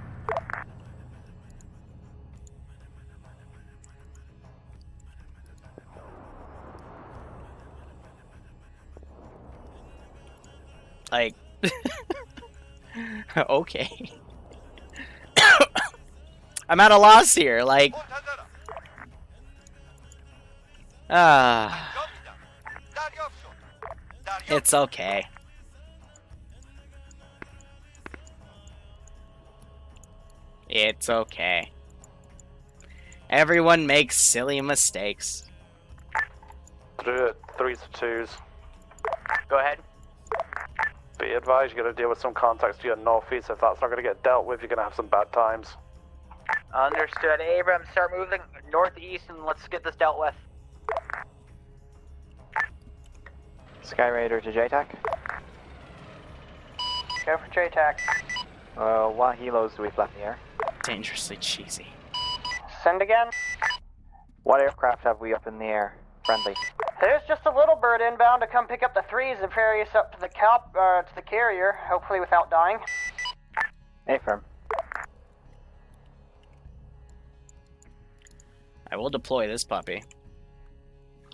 Like, okay. I'm at a loss here, like... It's okay. It's okay. Everyone makes silly mistakes. Do it. 3s to 2s. Go ahead. Be advised, you're going to deal with some contacts to your northeast. If that's not going to get dealt with, you're going to have some bad times. Understood. Abrams, start moving northeast and let's get this dealt with. Sky Raider to JTAC. Go for JTAC. What helos do we fly in the air? Dangerously cheesy. Send again. What aircraft have we up in the air? Friendly. There's just a little bird inbound to come pick up the 3s and ferry us up to the carrier, hopefully without dying. Affirm. I will deploy this puppy.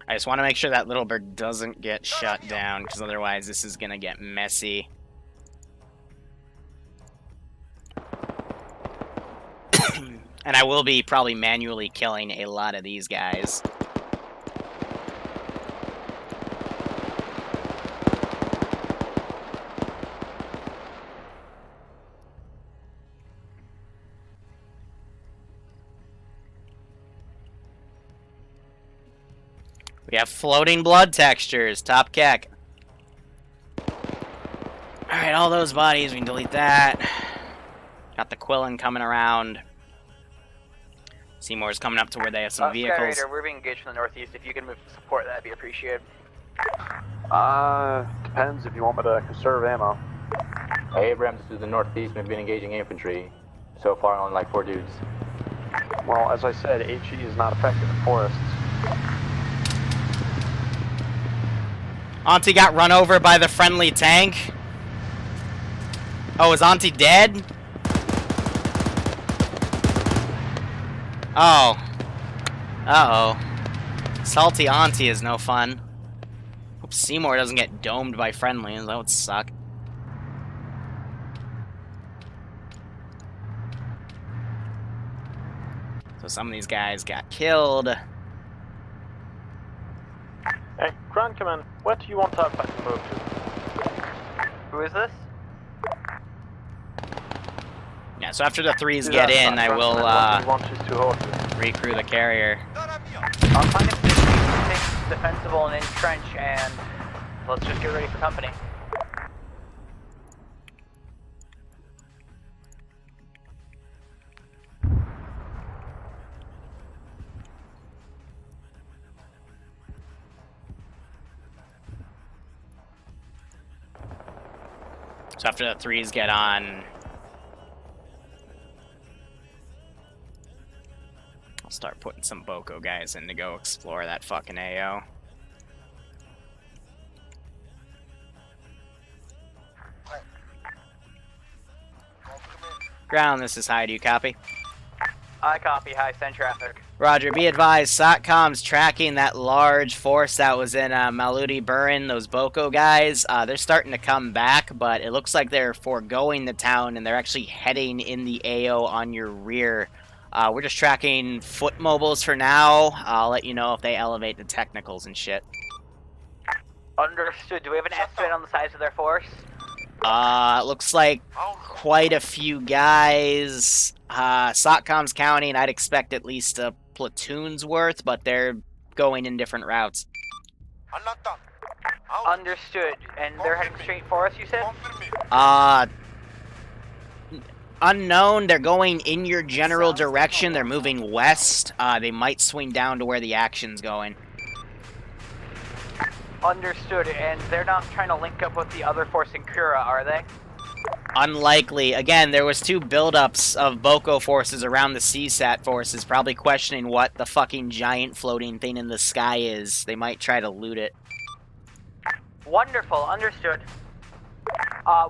I just want to make sure that little bird doesn't get shut down, because otherwise this is going to get messy. And I will be probably manually killing a lot of these guys. We have floating blood textures. Top kek. Alright, all those bodies, we can delete that. Got the Quillen coming around. Seymour's coming up to where they have some vehicles. Sky Raider, we're being engaged from the northeast. If you can move to support, that'd be appreciated. Depends if you want me to conserve ammo. Abrams to the northeast, we've been engaging infantry. So far, only like 4 dudes. Well, as I said, HE is not effective in forests. Auntie got run over by the friendly tank. Oh, is Auntie dead? Oh. Uh-oh. Salty Auntie is no fun. Hope Seymour doesn't get domed by friendlies. That would suck. So some of these guys got killed. Hey, Grand Command, where do you want our back to move to? Who is this? Yeah, so after the 3s get in, I will recrew the carrier. I'll find a position that's defensible and entrench, and let's just get ready for company. So after the 3s get on, I'll start putting some Boko guys in to go explore that fucking AO. Ground, this is High. Do you copy? I copy. High, send traffic. Roger, be advised, SOTCOM's tracking that large force that was in Maludi Burin, those Boko guys. They're starting to come back, but it looks like they're foregoing the town, and they're actually heading in the AO on your rear. We're just tracking foot mobiles for now. I'll let you know if they elevate the technicals and shit. Understood. Do we have an estimate on the size of their force? Looks like quite a few guys. SOTCOM's counting. I'd expect at least a platoon's worth, but they're going in different routes. Understood. And they're heading straight for us, you said? Unknown. They're going in your general direction. They're moving west. They might swing down to where the action's going. Understood. And they're not trying to link up with the other force in Kura, are they? Unlikely. Again, there was 2 buildups of Boko forces around the CSAT forces, probably questioning what the fucking giant floating thing in the sky is. They might try to loot it. Wonderful. Understood.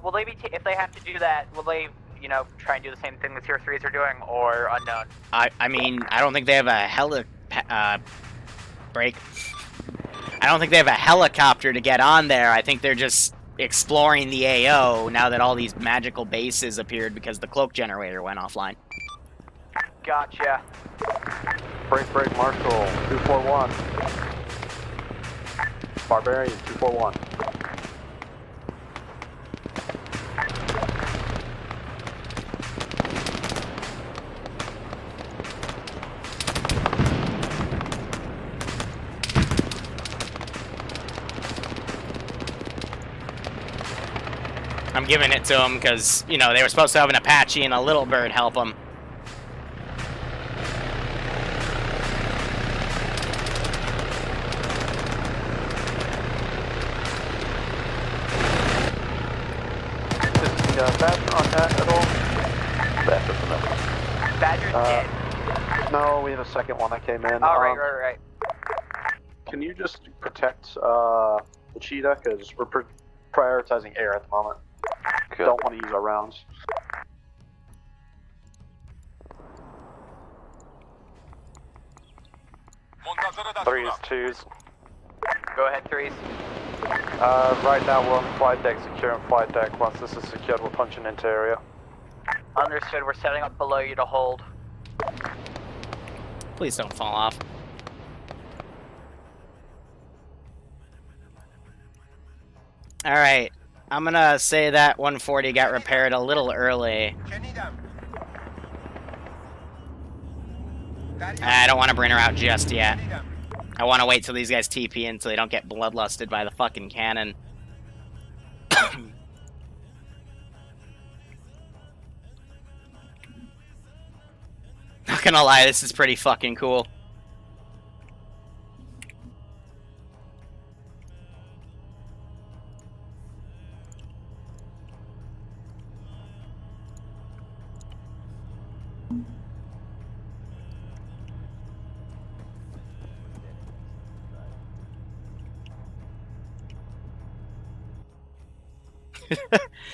Will they be, if they have to do that, will they, you know, try and do the same thing the Tier 3s are doing, or unknown? I mean, I don't think they have a I don't think they have a helicopter to get on there. I think they're just exploring the AO now that all these magical bases appeared because the cloak generator went offline. Gotcha. Break, Marshal, 241. Barbarian, 241. I'm giving it to them because, you know, they were supposed to have an Apache and a Little Bird help them. Badger on that at all? Badger's dead. No, we have a second one that came in. Oh, right. Can you just protect the cheetah? Because we're prioritizing air at the moment. Good. Don't want to use our rounds. Threes, twos. Go ahead, 3s. Right now we're on flight deck, securing flight deck. Once this is secured, we're punching into area. Understood. We're setting up below you to hold. Please don't fall off. Alright, I'm gonna say that 140 got repaired a little early. I don't want to bring her out just yet. I want to wait till these guys TP in so they don't get bloodlusted by the fucking cannon. Not gonna lie, this is pretty fucking cool.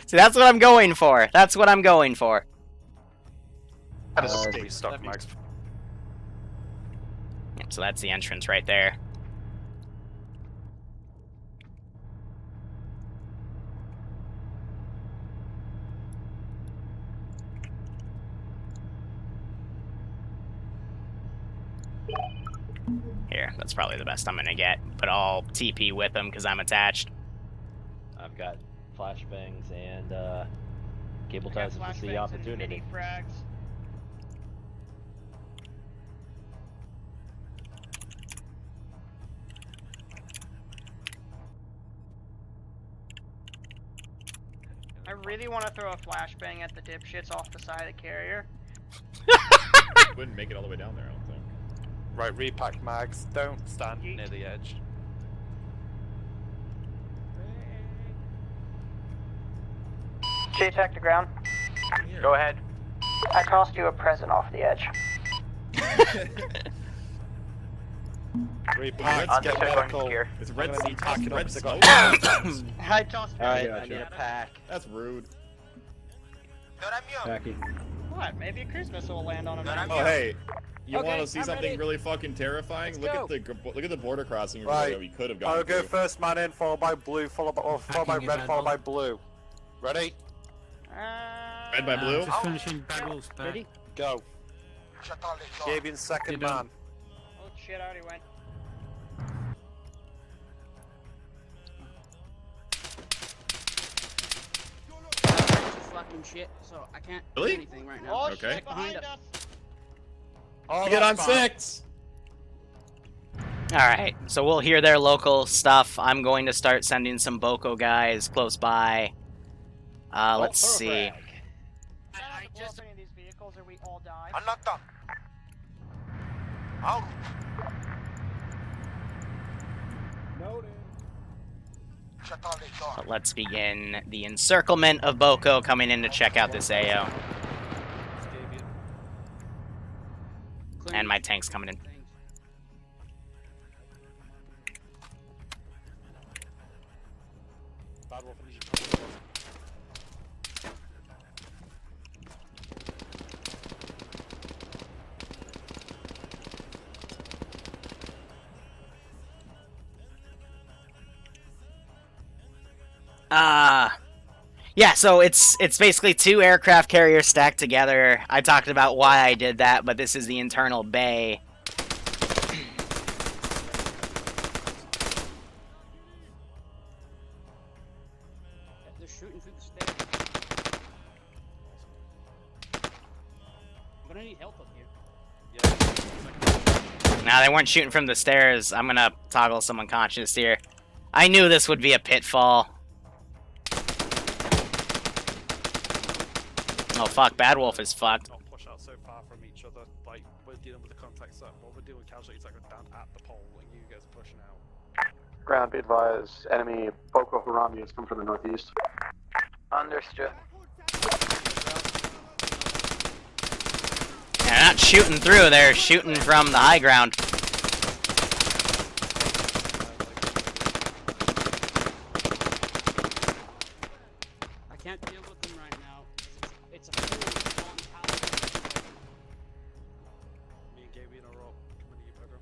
See, that's what I'm going for. That's what I'm going for. Stock marks. So that's the entrance right there. Here, that's probably the best I'm gonna get. But I'll TP with them because I'm attached. I've got flashbangs and cable ties if you see opportunity. Frags. I really want to throw a flashbang at the dipshits off the side of the carrier. Wouldn't make it all the way down there, I don't think. Right, repack mags. Don't stand near the edge. J-Tech to ground. Go ahead. I tossed you a present off the edge. Repack. Let's get medical. It's red smoke. I tossed you. Alright, I need a pack. That's rude. Packy. What? Maybe a cruise missile will land on him. Oh hey, you Okay, want to see I'm something ready. really fucking terrifying? Let's go. Look at the border crossing Right. that we could have gone I'll go through. first man in, followed by blue, followed by red, followed by blue. Ready? Red by blue. Just finishing Bagwell's back. Ready? Go. Gabian second You're man. done. Oh shit! I already went. Fucking shit. So I can't Really? do anything right now. Oh Okay. shit! Behind us. Oh, Get on that's fine. 6. Alright, so we'll hear their local stuff. I'm going to start sending some Boko guys close by. Let's see. I just any of these vehicles or we all die. I'm not done. Out. But let's begin the encirclement of Boko coming in to check out this AO. And my tank's coming in. Yeah, so it's basically 2 aircraft carriers stacked together. I talked about why I did that, but this is the internal bay. They're shooting through the stairs. I'm gonna need help up here. Nah, they weren't shooting from the stairs. I'm gonna toggle some unconscious here. I knew this would be a pitfall. Oh fuck, Bad Wolf is fucked. Not push out so far from each other. Like we're dealing with the contacts that we're dealing with casualties that are down at the pole, and you guys are pushing out. Ground, be advised. Enemy Boko Haram units come from the northeast. Understood. They're not shooting through, they're shooting from the high ground. I can't deal with them right now. It's a full on pallet. Me and Gaby in a row. Coming to you, Pedro.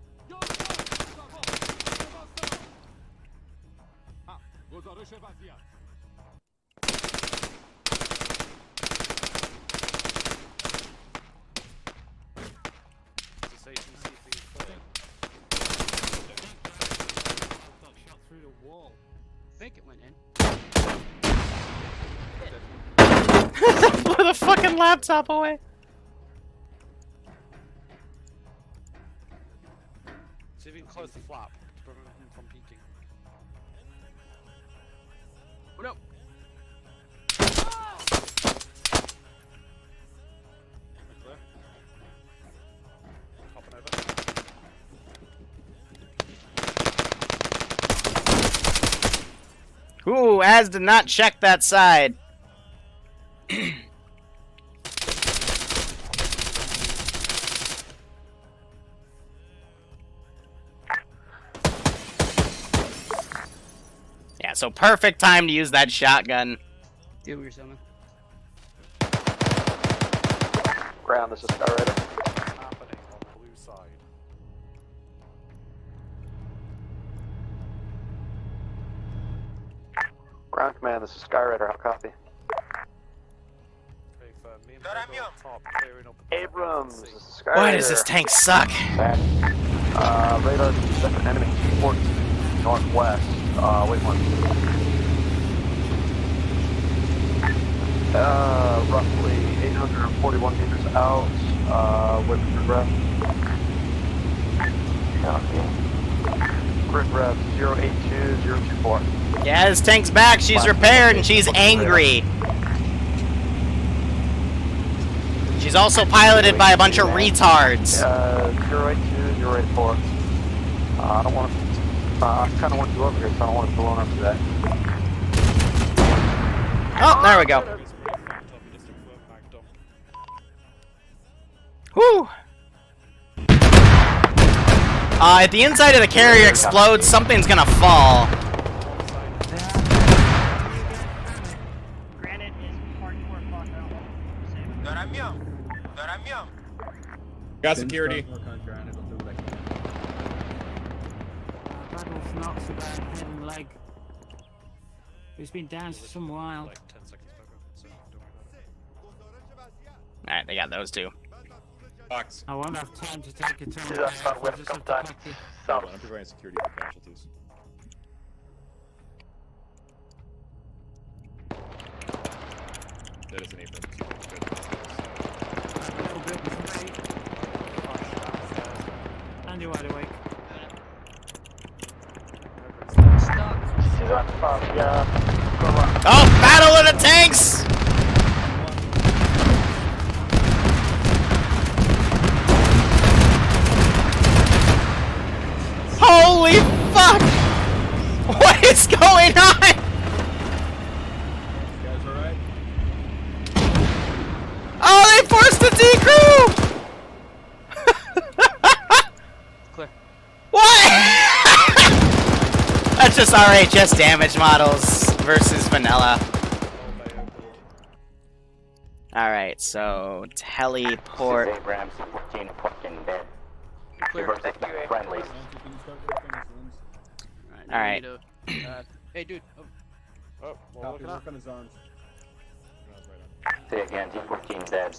Shot through the wall. I think it went in. Blew the fucking laptop away. See if you can close the flap to prevent him from peeking. Oh no! Clear. Hopping over. Ooh, Az did not check that side. Yeah, so perfect time to use that shotgun. Deal with yourself, man. Ground, this is Skyrider. Happening on the blue side. Ground command, this is Skyrider. How copy? Okay, for me and Pedro up top, clearing up. Abrams, this is Skyrider. Why does this tank suck? Back. Radar second enemy 14 northwest. Wait one. Roughly 841 meters out. With grid rev. Grid rev 082024. Yeah, this tank's back. She's repaired and she's angry. She's also piloted by a bunch of retards. 082084. I don't want to. I kind of want you over here, so I don't want to blow up today. Oh, there we go. Whew. If the inside of the carrier explodes, something's gonna fall. Granted is hardcore fuck. Got security. Bad Wolf knocks about head and leg. He's been down for some while. Alright, they got those two. Box. I won't have time to take it to That's not I'll just have to pack you. I'm providing security for casualties. That is an apron. A little bit with me. And you're wide awake. Oh, battle of the tanks! Holy fuck! What is going on? You guys alright? Oh, they forced the decrew! Clear. What? That's just RHS damage models versus vanilla. Alright, so teleport. Abrams 14 fucking dead. Clear. Versus friendlies. Alright. Hey, dude. Oh, well, looking up. on his arms. Say again, T14 dead.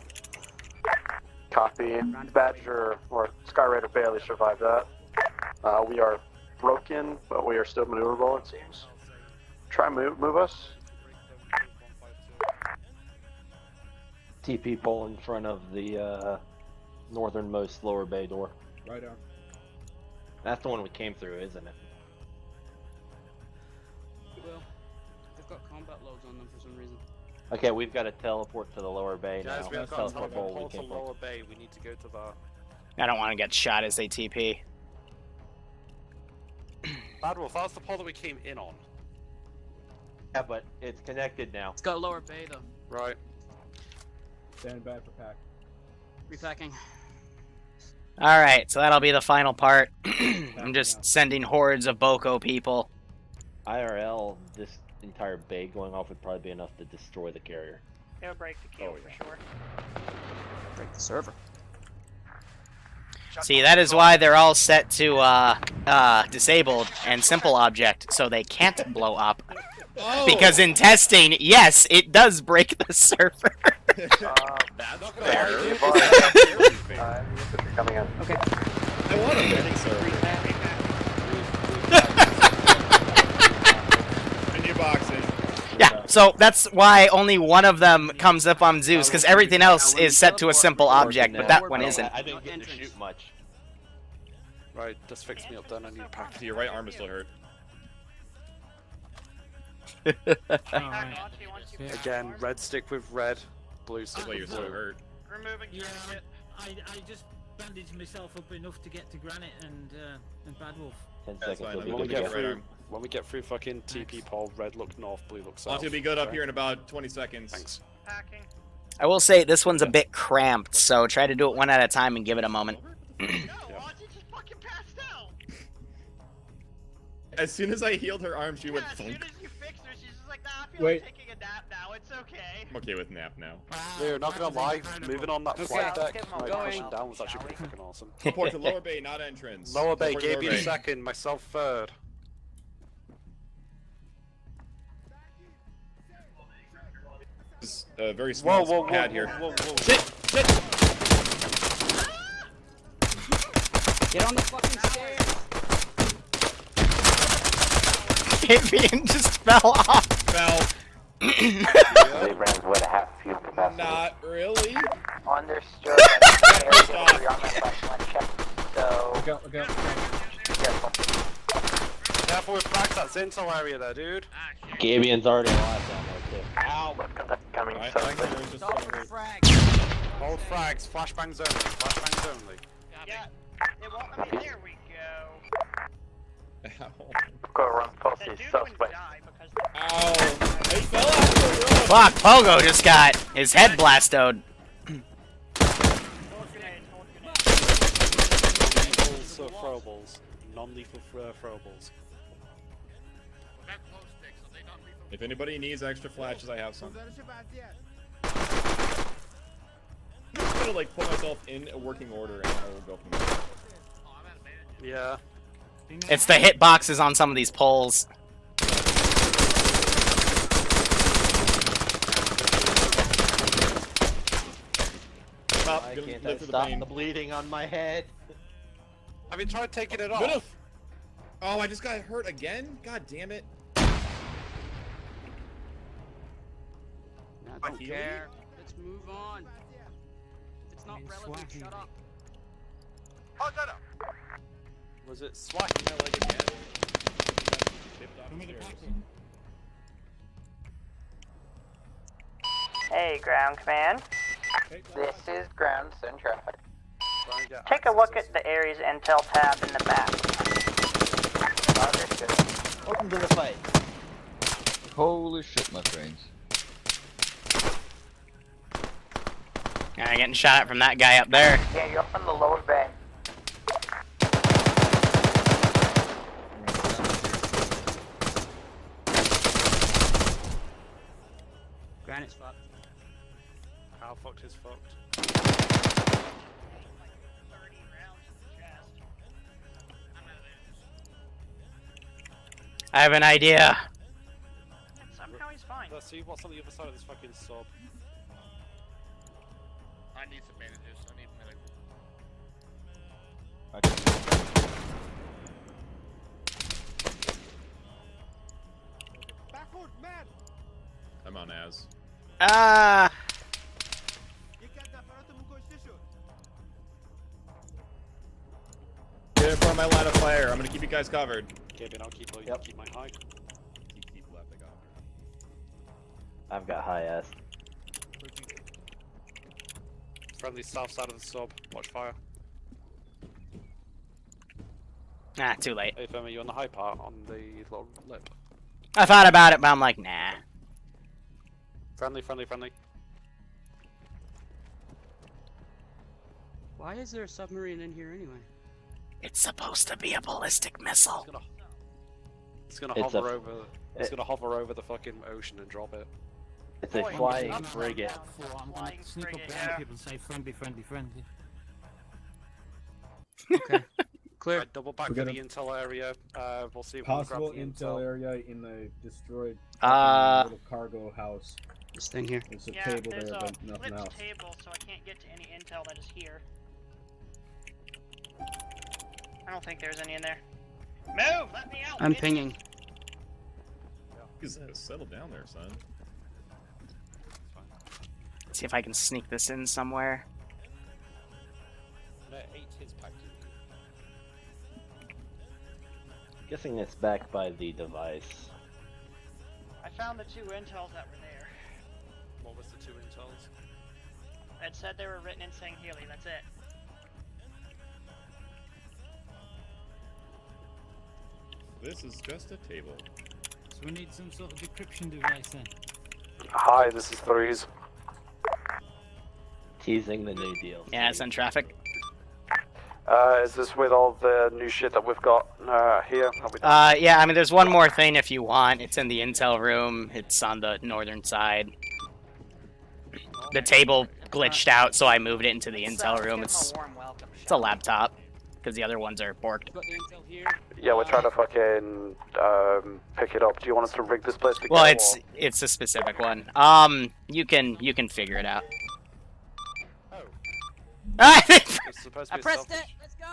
Copy. Badger or Skyraider barely survived that. We are broken, but we are still maneuverable, it seems. Try move us. TP pole in front of the northernmost lower bay door. Right on. That's the one we came through, isn't it? Well, they've got combat loads on them for some reason. Okay, we've got to teleport to the lower bay now. Guys, we have got Teleport pole we teleport to came from. lower bay. We need to go to that. I don't want to get shot as they TP. Bad Wolf, that was the pole that we came in on. Yeah, but it's connected now. It's got a lower bay though. Right. Stand by for pack. Repacking. Alright, so that'll be the final part. I'm just sending hordes of Boko people. IRL, this entire bay going off would probably be enough to destroy the carrier. It'll break the queue for sure. Break the server. See, that is why they're all set to disabled and simple object, so they can't blow up. Oh. Because in testing, yes, it does break the server. That's not fair. Coming in. Okay. I want a medic, sir. In your boxes. Yeah, so that's why only one of them comes up on Zeus, because everything else is set to a simple object, but that one isn't. I didn't get to shoot much. Right, just fix me up then. I need a pack. Your right arm is still hurt. Again, red stick with red, blue stick Wait, you're with so blue. hurt. Removing I just bandaged myself up enough to get to Granite and Bad Wolf. 10 That's seconds. fine, We'll be I'm When we good to get go. through, when we get through fucking TP pole, red look north, blue look south. Onto will be good up Okay? here in about 20 seconds. Thanks. packing. I will say this one's a bit cramped, so try to do it one at a time and give it a moment. No, Auntie just fucking passed out. As soon as I healed her arm, she Yeah, went as soon thunk. as you fixed her, she's just like, nah, I feel Wait. like taking a nap now. It's okay. I'm okay with nap now. Dude, not gonna lie, moving on that flight deck, keep like going. pushing down was actually pretty fucking awesome. Report to lower bay, not entrance. Lower bay, Report to lower Gabe bay. second, myself third. This is a very small pad here. Shit! Shit! Get on the fucking stairs! Fabian just fell off. Fell. Abrams with a half fuel capacity. Not really. Understood. So, Look out, look out. Careful with frags, that's intel area there, dude. Gabian's already alive down there, too. Ow! coming I south. think there was just Hold frags, flashbangs only, flashbangs only. Yeah. It won't let me. There we go. Ow. Go run That pussy, dude suspect. wouldn't die because Ow. It fell off the roof. Fuck, Pogo just got his head blastoed. Lethal throwables, non-lethal throwables. If anybody needs extra flashes, I have some. gonna like put myself in a working order and I will go from there. Yeah. It's the hit boxes on some of these poles. Why can't I stop the bleeding on my head? Have you tried taking it off? No. Oh, I just got hurt again? God damn it. I don't care. Let's move on. If it's not relevant, shut up. Oh, no, no. Was it swiping my leg again? Hey, ground command. This is ground send traffic. Take a look at the area's intel tab in the map. Welcome to the fight. Holy shit, my friends. I'm getting shot at from that guy up there. Yeah, you're up in the lower bay. Granite's fucked. How fucked is fucked? I have an idea. Somehow he's fine. Let's see what's on the other side of this fucking sub. I need some bandages. I need Backward, man! I'm on Az. Get in front of my line of fire. I'm gonna keep you guys covered. Okay, then I'll keep my height. Keep left, I got. I've got high S. Friendly south side of the sub. Watch fire. Nah, too late. Hey, Femi, you on the high part on the little lip? I thought about it, but I'm like, nah. Friendly, friendly, friendly. Why is there a submarine in here anyway? It's supposed to be a ballistic missile. It's gonna hover over. It's gonna hover over the fucking ocean and drop it. It's a flying frigate. I'm gonna sneak up behind people and say friendly, friendly, friendly. Okay. Clear. Right, double back to the intel area. We'll see if possible we can grab the intel area in the destroyed little cargo house. This thing here. There's a table there, but nothing else. Table, so I can't get to any intel that is here. I don't think there's any in there. Move! Let me out! I'm pinging. Settle down there, son. See if I can sneak this in somewhere. Guessing it's back by the device. I found the two intels that were there. What was the two intels? It said they were written in saying Healy, that's it. This is just a table. So we need some sort of decryption device then. Hi, this is Threes. Teasing the new deal. Yeah, it's in traffic. Is this with all the new shit that we've got here? Yeah, I mean, there's one more thing if you want. It's in the intel room. It's on the northern side. The table glitched out, so I moved it into the intel room. It's a laptop, because the other ones are borked. Yeah, we're trying to fucking pick it up. Do you want us to rig this place together? Well, it's a specific one. You can figure it out. It's supposed to be pressed it. Let's go.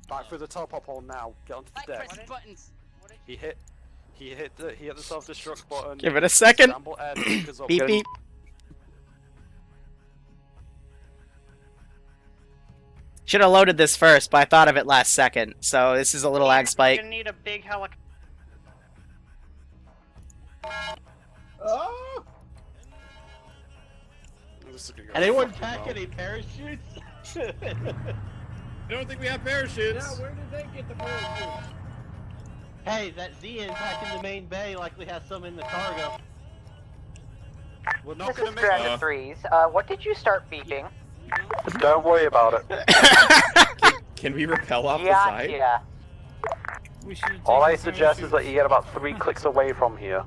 Back through the top hole now. Get onto the deck. Press buttons. He hit the self-destruct button. Give it a second. Scramble air, pick us up. Beep beep. Should have loaded this first, but I thought of it last second. So this is a little lag spike. You need a big helicopter. Oh! Anyone pack any parachutes? I don't think we have parachutes. Yeah, where did they get the parachutes? Hey, that Z-in back in the main bay likely has some in the cargo. We're not This gonna is make Grounded Threes. What did you start beeping? Don't worry about it. Can we rappel off the side? Yeah. All I suggest is that you get about 3 clicks away from here.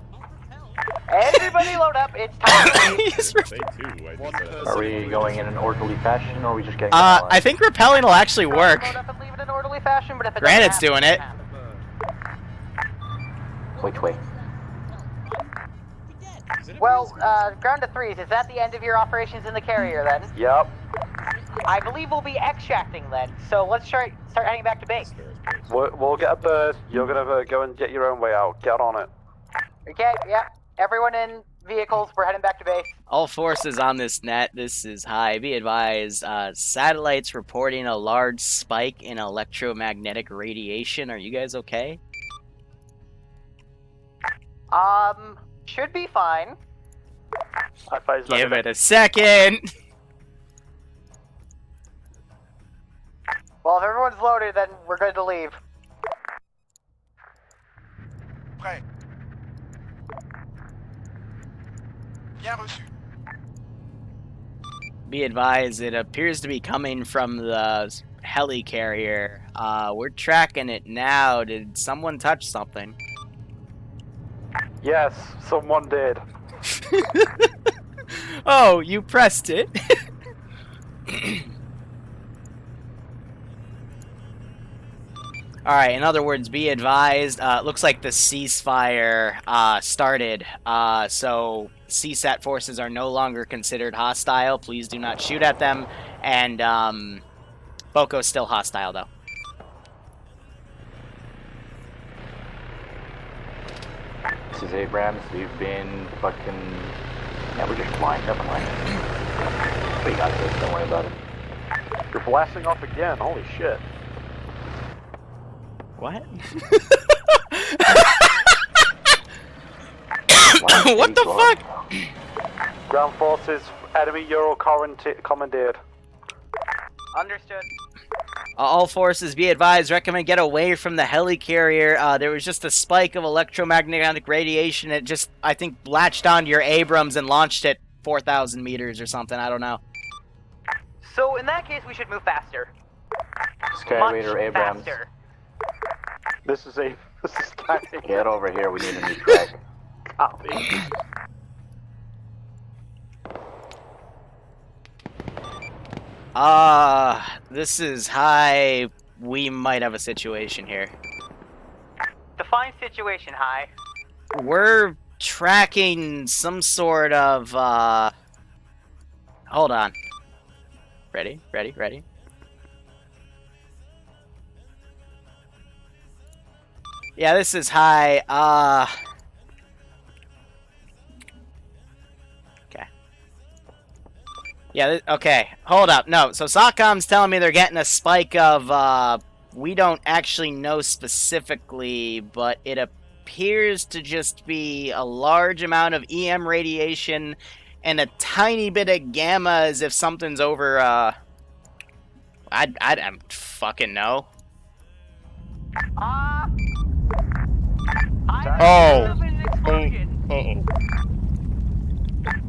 Everybody load up. It's time to leave. They too. I just, Are we going in an orderly fashion, or are we just getting on? I think rappelling will actually work. Load up and leave it in orderly fashion, but if it Granite's doesn't doing it. happen, Which way? Well, ground to threes. Is that the end of your operations in the carrier then? Yep. I believe we'll be extracting then. So let's start heading back to base. We'll get a bird. You're gonna go and get your own way out. Get on it. Okay. Yeah. Everyone in vehicles. We're heading back to base. All forces on this net. This is high. Be advised, satellites reporting a large spike in electromagnetic radiation. Are you guys okay? Should be fine. Give it a second. Well, if everyone's loaded, then we're good to leave. Prêt. Bien reçu. Be advised, it appears to be coming from the helicarrier. We're tracking it now. Did someone touch something? Yes, someone did. Oh, you pressed it. Alright, in other words, be advised, looks like the ceasefire started, so CSAT forces are no longer considered hostile. Please do not shoot at them, and Boko's still hostile, though. This is Abrams. We've been fucking... Yeah, we're just flying. Never mind. We got this. Don't worry about it. You're blasting off again. Holy shit. What? What the fuck? Ground forces, enemy Euro commandeered. Understood. All forces, be advised, recommend get away from the helicarrier. There was just a spike of electromagnetic radiation. It just, I think, latched onto your Abrams and launched it 4,000 meters or something. I don't know. So in that case, we should move faster. Skyraider Abrams. Faster. This is Skyraider. Get over here. We need a new track. Copy. This is high. We might have a situation here. Define situation, high. We're tracking some sort of, hold on. Ready? Yeah, this is high. Okay. Yeah, okay. Hold up. No, so SOCOM's telling me they're getting a spike of, we don't actually know specifically, but it appears to just be a large amount of EM radiation and a tiny bit of gamma as if something's over, I don't fucking know.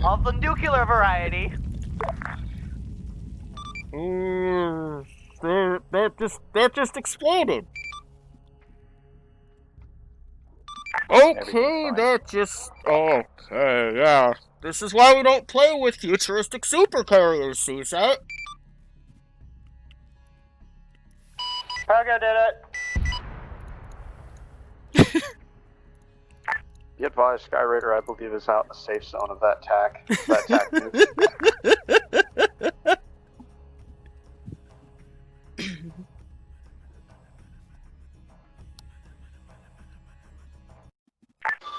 Of the nuclear variety. That just exploded. Okay, that just... Okay, yeah. This is why we don't play with futuristic supercarriers, CSAT. Cargo did it. Be advised, Skyraider, I believe, is out in the safe zone of that TAC.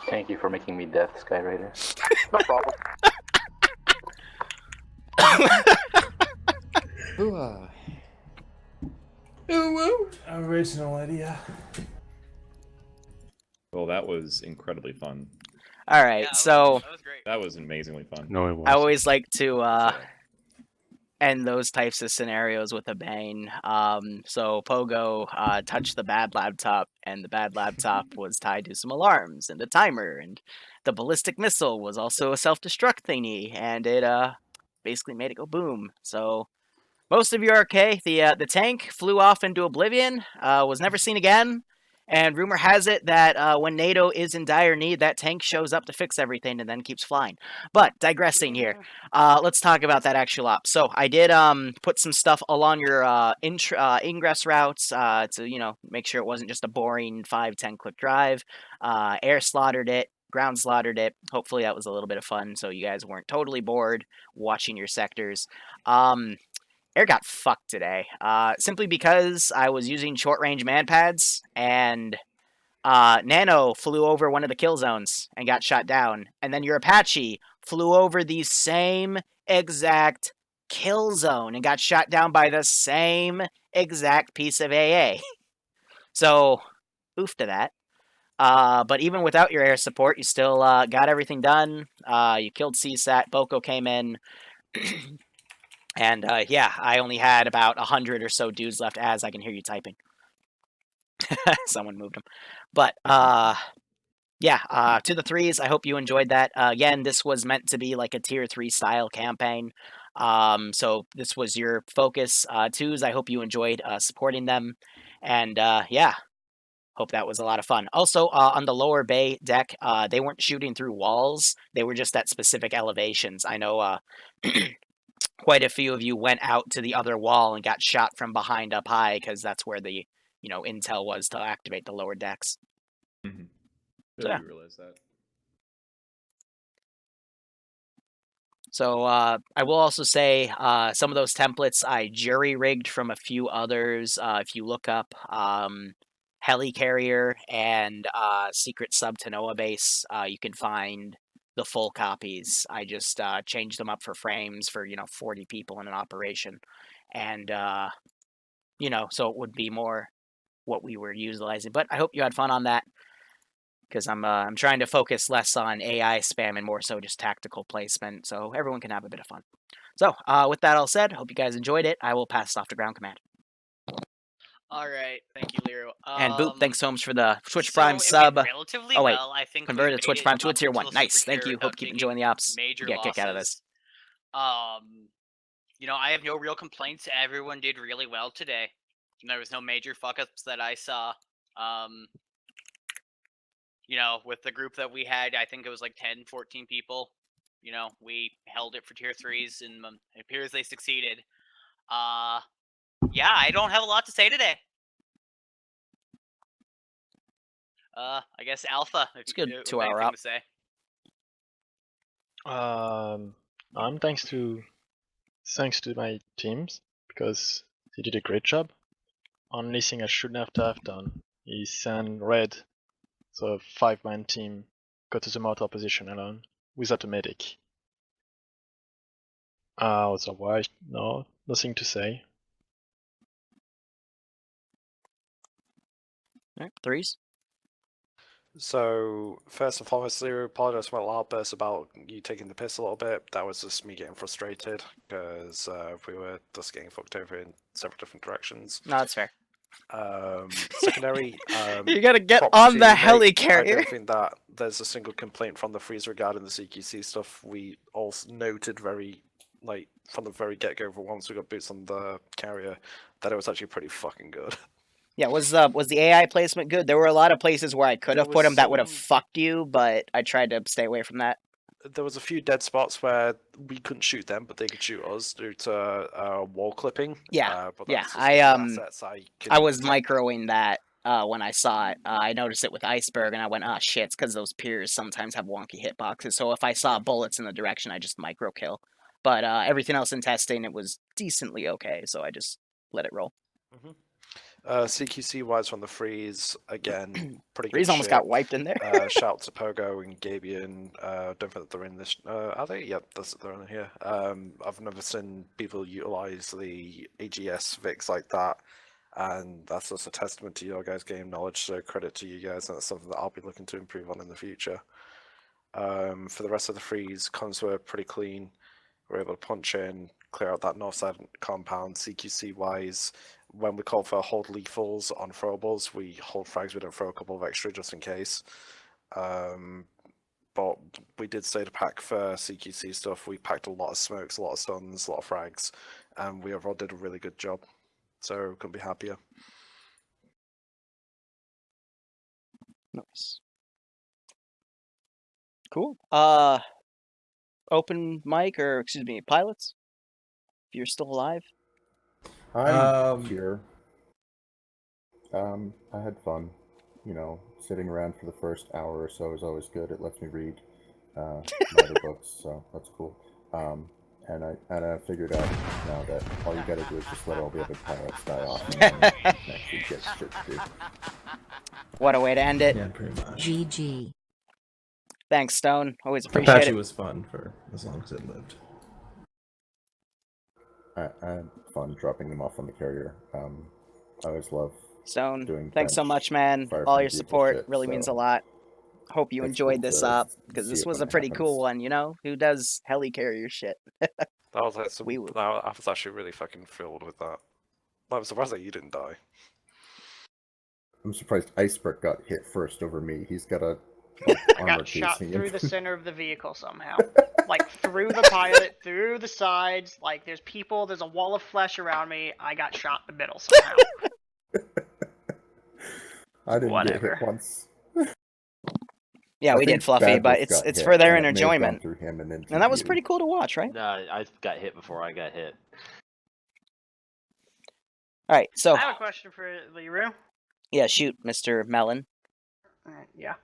Thank you for making me deaf, Skyraider. No problem. Original idea. Well, that was incredibly fun. Alright, so... That was amazingly fun. No, it was. I always like to, end those types of scenarios with a bang. So Pogo touched the bad laptop, and the bad laptop was tied to some alarms and a timer, and the ballistic missile was also a self-destruct thingy, and it basically made it go boom. So most of you are okay. The tank flew off into oblivion, was never seen again, And rumor has it that when NATO is in dire need, that tank shows up to fix everything and then keeps flying. But digressing here, let's talk about that actual op. So I did put some stuff along your ingress routes to make sure it wasn't just a boring 5-10 click drive. Air slaughtered it. Ground slaughtered it. Hopefully that was a little bit of fun, so you guys weren't totally bored watching your sectors. Air got fucked today, simply because I was using short-range manpads, and Nano flew over one of the kill zones and got shot down, and then your Apache flew over the same exact kill zone and got shot down by the same exact piece of AA. So, oof to that. But even without your air support, you still got everything done. You killed CSAT. Boko came in. And yeah, I only had about 100 or so dudes left as I can hear you typing. Someone moved them. But yeah, to the threes, I hope you enjoyed that. Again, this was meant to be like a tier 3 style campaign. So this was your focus. Twos, I hope you enjoyed supporting them. And yeah, hope that was a lot of fun. Also, on the lower bay deck, they weren't shooting through walls. They were just at specific elevations. I know quite a few of you went out to the other wall and got shot from behind up high because that's where the intel was to activate the lower decks. Mm-hmm. So, yeah. You realize that. So I will also say some of those templates I jury-rigged from a few others. If you look up Helicarrier and Secret Sub Tanoa Base, you can find the full copies. I just changed them up for frames for 40 people in an operation, and so it would be more what we were utilizing. But I hope you had fun on that, because I'm trying to focus less on AI spam and more so just tactical placement, so everyone can have a bit of fun. So with that all said, hope you guys enjoyed it. I will pass it off to Ground Command. All right, thank you, Liru. And Boop, thanks so much for the Twitch So Prime it sub. went relatively Oh wait, well. I think converted we the Twitch made it Prime to a up tier 1. until Nice, thank Super you. Cure Hope without keep taking enjoying the ops. major Get a kick out of losses. this. I have no real complaints. Everyone did really well today. There was no major fuck-ups that I saw. With the group that we had, I think it was like 10, 14 people. We held it for tier 3s, and it appears they succeeded. Yeah, I don't have a lot to say today. I guess Alpha. It's good. 2 hour anything up. To say. Thanks to my teams, because they did a great job. Only thing I shouldn't have done is send red, so a 5-man team go to the mortar position alone without a medic. Otherwise, no, nothing to say. Alright, threes. So, first and foremost, Liru, apologize for my loud burst about you taking the piss a little bit. That was just me getting frustrated, because we were just getting fucked over in several different directions. No, that's fair. Secondary, you gotta get on the Helicarrier. I don't think that there's a single complaint from the freeze regarding the CQC stuff. We all noted from the very get-go, once we got boots on the carrier, that it was actually pretty fucking good. Yeah, was the AI placement good? There were a lot of places where I could have put them that would have fucked you, but I tried to stay away from that. There was a few dead spots where we couldn't shoot them, but they could shoot us due to wall clipping. Yeah, but yeah. I was microing that when I saw it. I noticed it with Iceberg, and I went, "Ah, shit!" It's because those piers sometimes have wonky hitboxes. So if I saw bullets in the direction, I just micro kill. But everything else in testing, it was decently okay. So I just let it roll. Mm-hmm. CQC wise from the freeze again, pretty good. Freeze almost got wiped in there. Shout out to Pogo and Gabian. Don't think that they're in this. Are they? Yep, they're in here. I've never seen people utilize the AGS VIX like that, and that's just a testament to your guys' game knowledge. So credit to you guys, and that's something that I'll be looking to improve on in the future. For the rest of the freeze, cons were pretty clean. We were able to punch in, clear out that north side compound. CQC wise, when we call for hold lethals on throwables, we hold frags. We don't throw a couple of extra just in case. But we did stay to pack for CQC stuff. We packed a lot of smokes, a lot of stuns, a lot of frags, and we overall did a really good job. So couldn't be happier. Nice. Cool. Open mic, or excuse me, pilots, if you're still alive. I'm here. I had fun. You know, sitting around for the first hour or so is always good. It lets me read my other books, so that's cool. And I figured out now that all you gotta do is just let all the other pilots die off and then actually get shit to do. What a way to end it. Yeah, pretty much. GG. Thanks, Stone. Always appreciate Apache it. was fun for as long as it lived. I had fun dropping them off on the carrier. I always love Stone, doing thanks so bench much, man. fire All from your vehicle support shit, really means a so lot. Hope you it's enjoyed cool this to up, because see this it was when a it pretty happens. cool one, you know? Who does Helicarrier shit? That was like some, We will. I was actually really fucking thrilled with that. I'm surprised that you didn't die. I'm surprised Iceberg got hit first over me. He's got a I armor got shot casing through in. the center of the vehicle somehow. Like, through the pilot, through the sides. Like, there's people, there's a wall of flesh around me. I got shot in the middle somehow. I didn't get Whatever. hit once. Yeah, we did, think Fluffy, Bad but Wolf got it's hit, for their and it may have gone enjoyment. through him and into And that was you. pretty cool to watch, right? No, I got hit before I got hit. Alright, so, I have a question for Liru. yeah, shoot, Mr. Mellon. Yeah.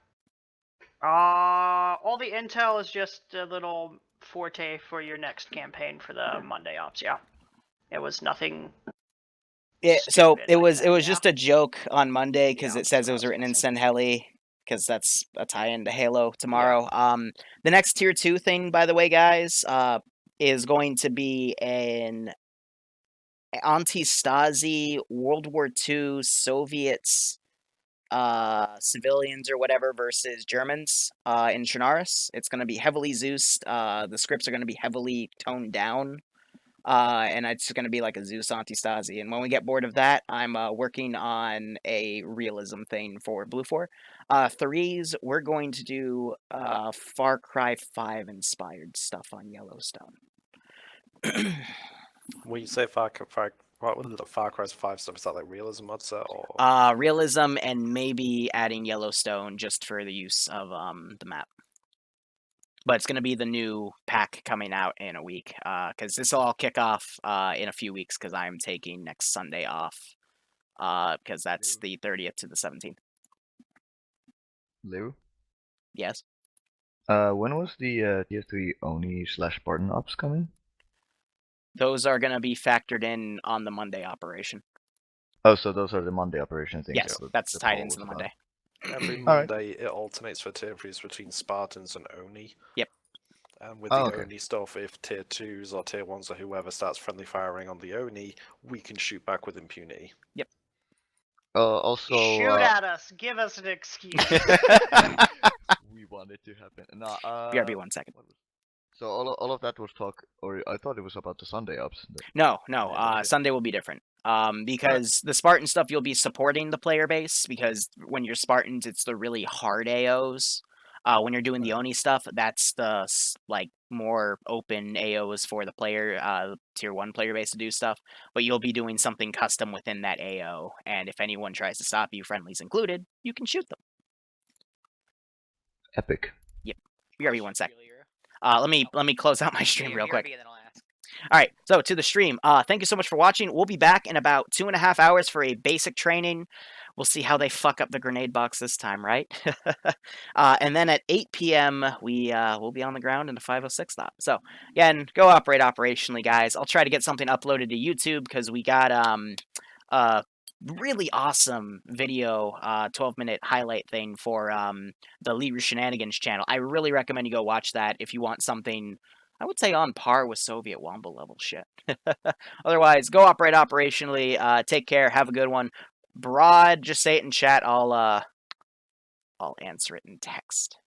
All the intel is just a little forte for your next campaign for the Monday ops, yeah? It was nothing... Yeah, so stupid it like was that, yeah? just a joke on Monday, because Yeah, it says that's it what was I was written in guessing. Send Heli, because that's a tie-in to Halo tomorrow. The next Tier 2 thing, by the way, guys, is going to be an anti-Stasi World War II Soviets civilians or whatever versus Germans in Chernarus. It's going to be heavily Zeus. The scripts are going to be heavily toned down. And it's going to be like a Zeus anti-Stasi. And when we get bored of that, I'm working on a realism thing for Blue 4. 3s, we're going to do Far Cry 5 inspired stuff on Yellowstone. When you say Far Cry's 5 stuff, is that like realism mod set or? Realism and maybe adding Yellowstone just for the use of the map. But it's going to be the new pack coming out in a week, because this will all kick off in a few weeks, because I'm taking next Sunday off, because that's the 30th to the 17th. Liru? Yes? When was the Tier 3 Oni/Spartan ops coming? Those are going to be factored in on the Monday operation. Oh, so those are the Monday operation things. Yes, that's tied into the Monday. Every Monday it alternates for tier 3s between Spartans and Oni. Yep. And with the Oni stuff, if tier 2s or tier 1s or whoever starts friendly firing on the Oni, we can shoot back with impunity. Yep. Also, Shoot at us! Give us an excuse! We want it to happen. No, BRB 1 second. So all of that was talk, or I thought it was about the Sunday ops. No, Sunday will be different. Because the Spartan stuff, you'll be supporting the player base, because when you're Spartans, it's the really hard AOs. When you're doing the Oni stuff, that's the like more open AOs for the player, tier 1 player base to do stuff. But you'll be doing something custom within that AO, and if anyone tries to stop you, friendlies included, you can shoot them. Epic. Yep. BRB 1 sec. Let me close out my stream real quick. All right, so to the stream. Thank you so much for watching. We'll be back in about 2.5 hours for a basic training. We'll see how they fuck up the grenade box this time, right? And then at 8 p.m. we'll be on the ground in the 506 stop. So again, go operate operationally, guys. I'll try to get something uploaded to YouTube, because we got really awesome video 12-minute highlight thing for the Liru Shenanigans channel. I really recommend you go watch that if you want something, I would say, on par with Soviet Womble level shit. Otherwise, go operate operationally. Take care. Have a good one. Broad, just say it in chat. I'll answer it in text.